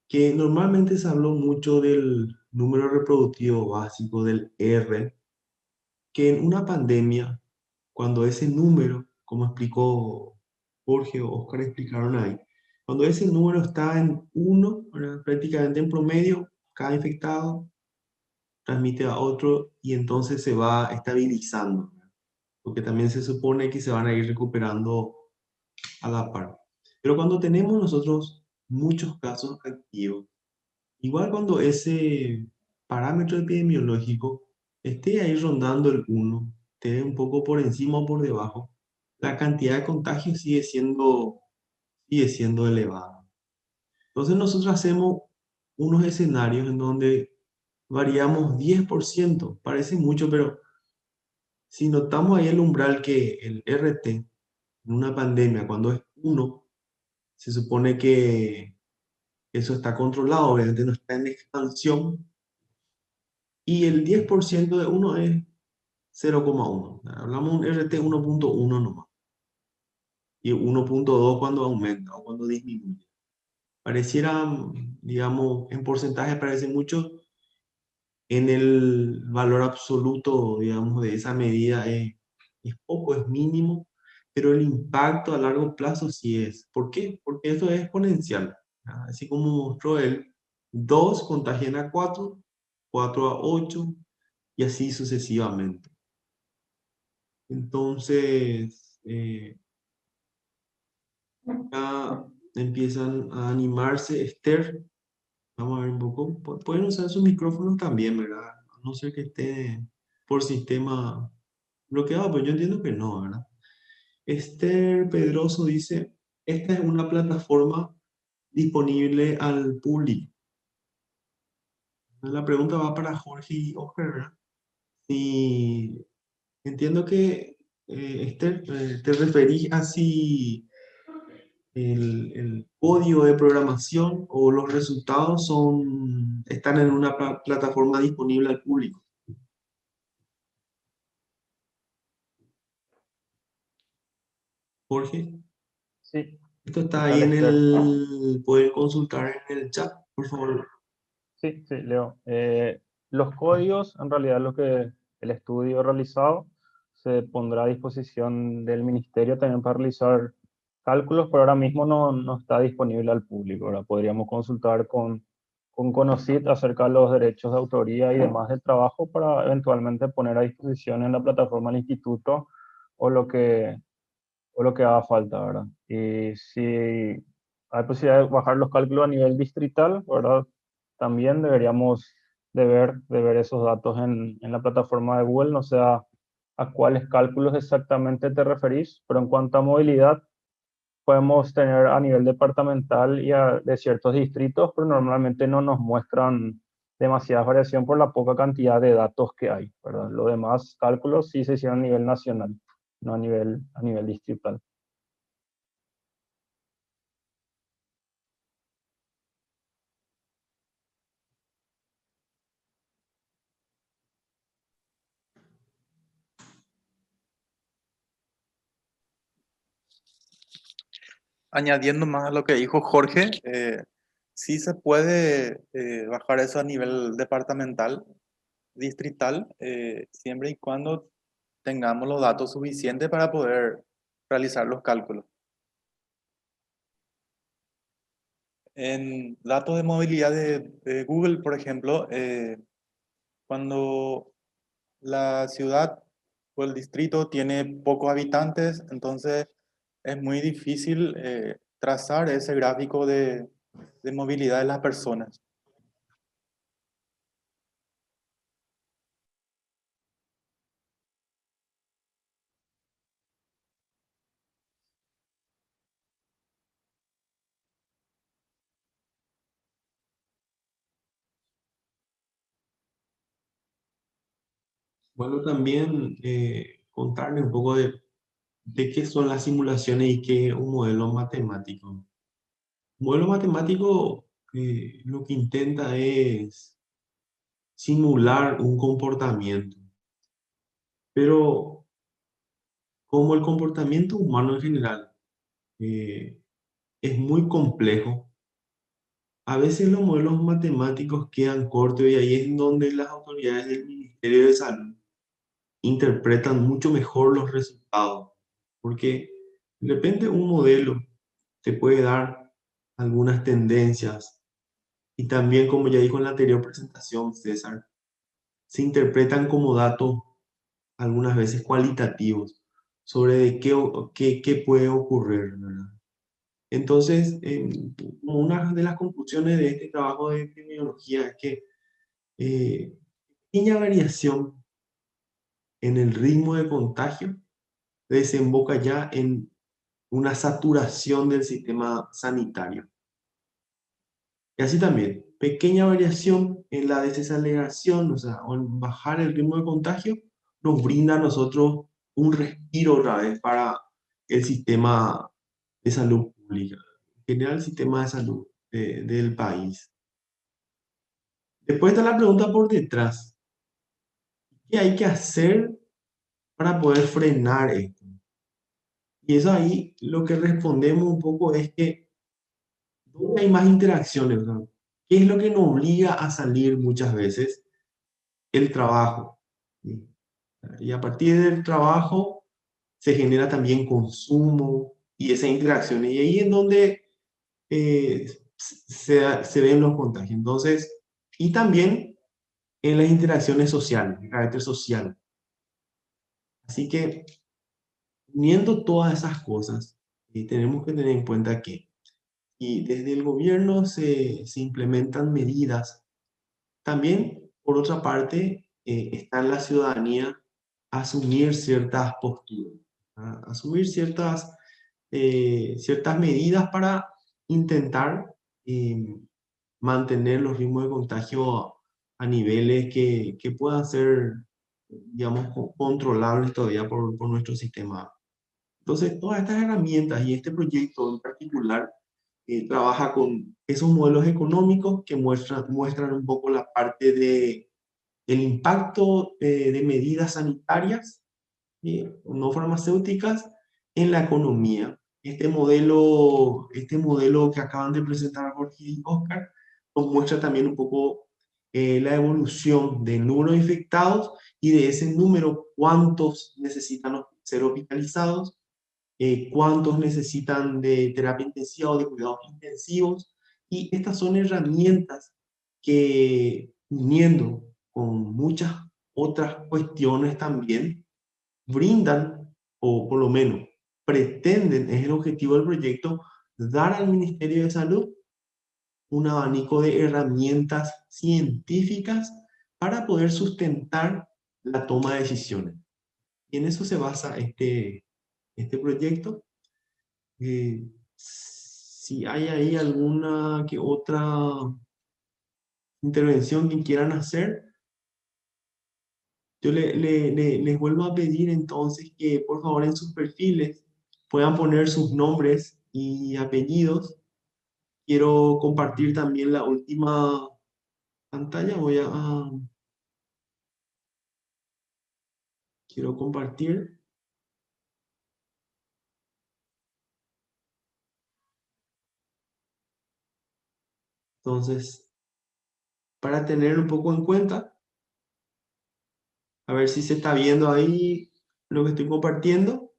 Que normalmente se habló mucho del número reproductivo básico, del R, que en una pandemia, cuando ese número, como explicó Jorge o Oscar explicaron ahí, cuando ese número está en 1, prácticamente en promedio, cada infectado transmite a otro y entonces se va estabilizando, porque también se supone que se van a ir recuperando a la par. Pero cuando tenemos nosotros muchos casos activos, igual cuando ese parámetro epidemiológico esté ahí rondando el 1, esté un poco por encima o por debajo, la cantidad de contagios sigue siendo elevada. Entonces nosotros hacemos unos escenarios en donde variamos 10%, parece mucho, pero si notamos ahí el umbral que el RT en una pandemia, cuando es 1, se supone que eso está controlado, obviamente no está en expansión, y el 10% de 1 es 0,1. Hablamos de un RT 1,1 nomás. Y 1,2 cuando aumenta o cuando disminuye. Pareciera, digamos, en porcentaje parece mucho, en el valor absoluto, digamos, de esa medida es poco, es mínimo, pero el impacto a largo plazo sí es. ¿Por qué? Porque eso es exponencial. Así como mostró él, 2 contagian a 4, 4 a 8 y así sucesivamente. Entonces, acá empiezan a animarse. Esther, vamos a ver un poco. Pueden usar sus micrófonos también, ¿verdad? A no ser que esté por sistema bloqueado, pues yo entiendo que no, ¿verdad? Esther Pedroso dice, esta es una plataforma disponible al público. La pregunta va para Jorge y Oscar, ¿verdad? Y entiendo que, Esther, te referís a si el código de programación o los resultados están en una plataforma disponible al público. Jorge, Sí, esto ¿qué está ahí tal, Esther? pueden consultar en el chat, por favor. Sí, sí, Leo. Los códigos, en realidad, lo que el estudio realizado se pondrá a disposición del ministerio también para realizar cálculos, pero ahora mismo no está disponible al público. Ahora podríamos consultar con CONOCYT acerca de los derechos de autoría y demás del trabajo para eventualmente poner a disposición en la plataforma del instituto o lo que, o lo que haga falta, ¿verdad? Y si hay posibilidad de bajar los cálculos a nivel distrital, ¿verdad? También deberíamos de ver esos datos en la plataforma de Google, no sé a cuáles cálculos exactamente te referís, pero en cuanto a movilidad, podemos tener a nivel departamental y de ciertos distritos, pero normalmente no nos muestran demasiada variación por la poca cantidad de datos que hay, ¿verdad? Los demás cálculos sí se hicieron a nivel nacional, no a nivel distrital. Añadiendo más a lo que dijo Jorge, sí se puede bajar eso a nivel departamental, distrital, siempre y cuando tengamos los datos suficientes para poder realizar los cálculos. En datos de movilidad de Google, por ejemplo, cuando la ciudad o el distrito tiene pocos habitantes, entonces es muy difícil trazar ese gráfico de movilidad de las personas. Bueno, también contarle un poco de qué son las simulaciones y qué es un modelo matemático. Un modelo matemático lo que intenta es simular un comportamiento, pero como el comportamiento humano en general eh, es muy complejo, a veces los modelos matemáticos quedan cortos y ahí es donde las autoridades del Ministerio de Salud interpretan mucho mejor los resultados, porque de repente un modelo te puede dar algunas tendencias y también, como ya dijo en la anterior presentación, César, se interpretan como datos algunas veces cualitativos sobre de qué puede ocurrir, ¿verdad? Entonces, una de las conclusiones de este trabajo de epidemiología es que pequeña variación en el ritmo de contagio desemboca ya en una saturación del sistema sanitario. Y así también, pequeña variación en la desaceleración, o sea, o en bajar el ritmo de contagio, nos brinda a nosotros un respiro otra vez para el sistema de salud pública, en general el sistema de salud del país. Después está la pregunta por detrás. ¿Qué hay que hacer para poder frenar esto? Y eso ahí lo que respondemos un poco es que ¿dónde hay más interacciones? O sea, ¿qué es lo que nos obliga a salir muchas veces? El trabajo. ¿Sí? Y a partir del trabajo se genera también consumo y esas interacciones. Y ahí es donde se ven los contagios. Entonces, y también en las interacciones sociales, el carácter social. Así que, uniendo todas esas cosas, tenemos que tener en cuenta que y desde el gobierno se implementan medidas. También, por otra parte, está en la ciudadanía asumir ciertas posturas, ¿ah? Asumir ciertas medidas para intentar mantener los ritmos de contagio a niveles que puedan ser, digamos, controlables todavía por nuestro sistema. Entonces, todas estas herramientas y este proyecto en particular trabaja con esos modelos económicos que muestran un poco la parte el impacto de medidas sanitarias no farmacéuticas en la economía. Este modelo que acaban de presentar Jorge y Oscar nos muestra también un poco la evolución del número de infectados y de ese número cuántos necesitan ser hospitalizados, cuántos necesitan de terapia intensiva o de cuidados intensivos. Y estas son herramientas que, uniendo con muchas otras cuestiones también, brindan, o por lo menos pretenden, es el objetivo del proyecto, dar al Ministerio de Salud un abanico de herramientas científicas para poder sustentar la toma de decisiones. Y en eso se basa este proyecto. Si hay ahí alguna que otra intervención que quieran hacer, yo les vuelvo a pedir entonces que por favor en sus perfiles puedan poner sus nombres y apellidos. Quiero compartir también la última pantalla. Quiero compartir. Entonces, para tener un poco en cuenta, a ver si se está viendo ahí lo que estoy compartiendo.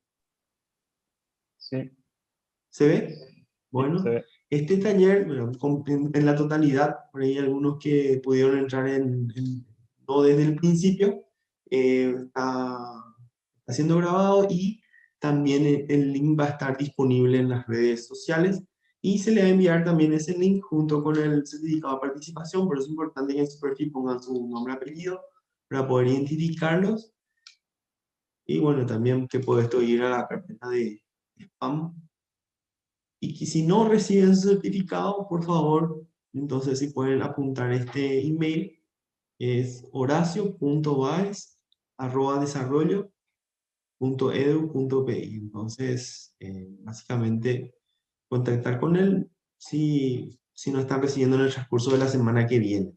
Sí, ¿Se ve? sí, Bueno, se ve. este taller, bueno, en la totalidad, por ahí algunos que pudieron entrar no desde el principio, está siendo grabado y también el link va a estar disponible en las redes sociales y se le va a enviar también ese link junto con el certificado de participación. Por eso es importante que en su perfil pongan su nombre y apellido para poder identificarlos. Y bueno, también que puede esto ir a la carpeta de spam. Y que si no reciben su certificado, por favor, entonces si pueden apuntar este email, es horacio.baez desarrollo.edu.pi. Entonces, básicamente, contactar con él si no están recibiendo en el transcurso de la semana que viene.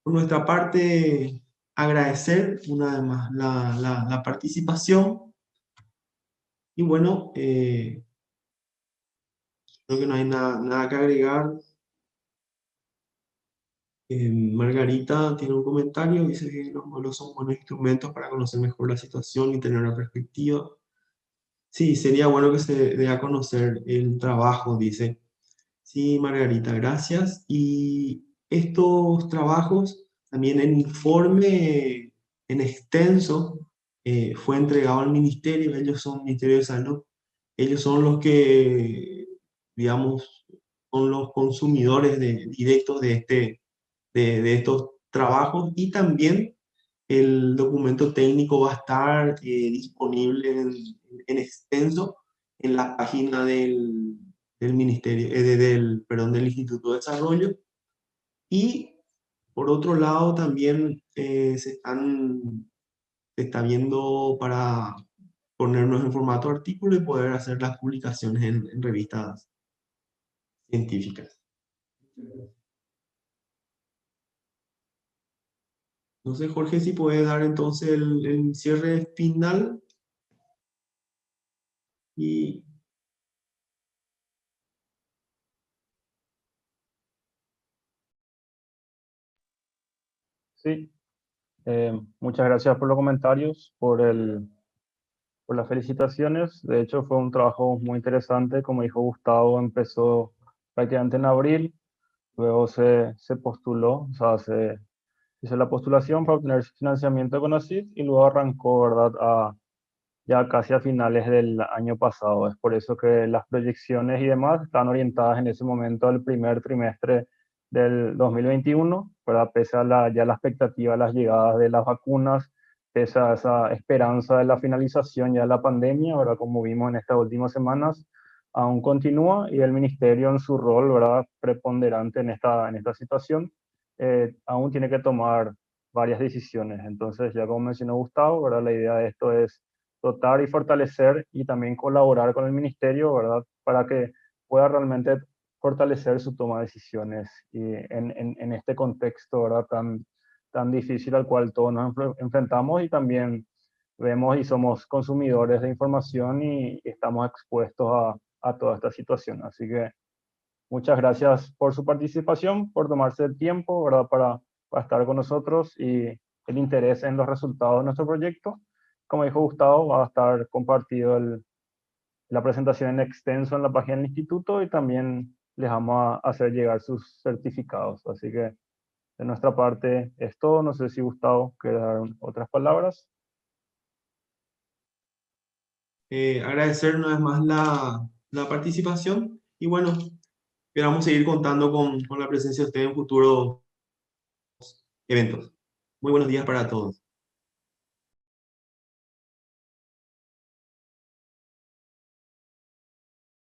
Por nuestra parte, agradecer una vez más la participación y bueno, creo que no hay nada que agregar. Margarita tiene un comentario, dice que los modelos son buenos instrumentos para conocer mejor la situación y tener una perspectiva. Sí, sería bueno que se dé a conocer el trabajo, dice. Sí, Margarita, gracias. Y estos trabajos, también el informe en extenso fue entregado al ministerio, ellos son Ministerio de Salud, ellos son los que, digamos, son los consumidores directos de estos trabajos y también el documento técnico va a estar disponible en extenso en la página del Ministerio, perdón, del Instituto de Desarrollo. Y por otro lado también se está viendo para ponernos en formato artículo y poder hacer las publicaciones en revistas científicas. No sé, Jorge, si puede dar entonces el cierre final y Sí, muchas gracias por los comentarios, por las felicitaciones. De hecho, fue un trabajo muy interesante. Como dijo Gustavo, empezó prácticamente en abril, luego se postuló, o sea, se hizo la postulación para obtener financiamiento de CONACYT y luego arrancó, ¿verdad?, ya casi a finales del año pasado. Es por eso que las proyecciones y demás están orientadas en ese momento al primer trimestre del 2021, ¿verdad? Pese a ya la expectativa de las llegadas de las vacunas, pese a esa esperanza de la finalización ya de la pandemia, ¿verdad? Como vimos en estas últimas semanas, aún continúa y el ministerio en su rol, ¿verdad?, preponderante en esta situación, aún tiene que tomar varias decisiones. Entonces, ya como mencionó Gustavo, ¿verdad?, la idea de esto es dotar y fortalecer y también colaborar con el ministerio, ¿verdad?, para que pueda realmente fortalecer su toma de decisiones y en este contexto, ¿verdad?, tan difícil al cual todos nos enfrentamos y también vemos y somos consumidores de información y estamos expuestos a toda esta situación. Así que muchas gracias por su participación, por tomarse el tiempo, ¿verdad?, para estar con nosotros y el interés en los resultados de nuestro proyecto. Como dijo Gustavo, va a estar compartido la presentación en extenso en la página del instituto y también les vamos a hacer llegar sus certificados. Así que de nuestra parte es todo. No sé si Gustavo quiere dar otras palabras. Agradecer una vez más la participación y bueno, esperamos seguir contando con la presencia de ustedes en futuros eventos. Muy buenos días para todos.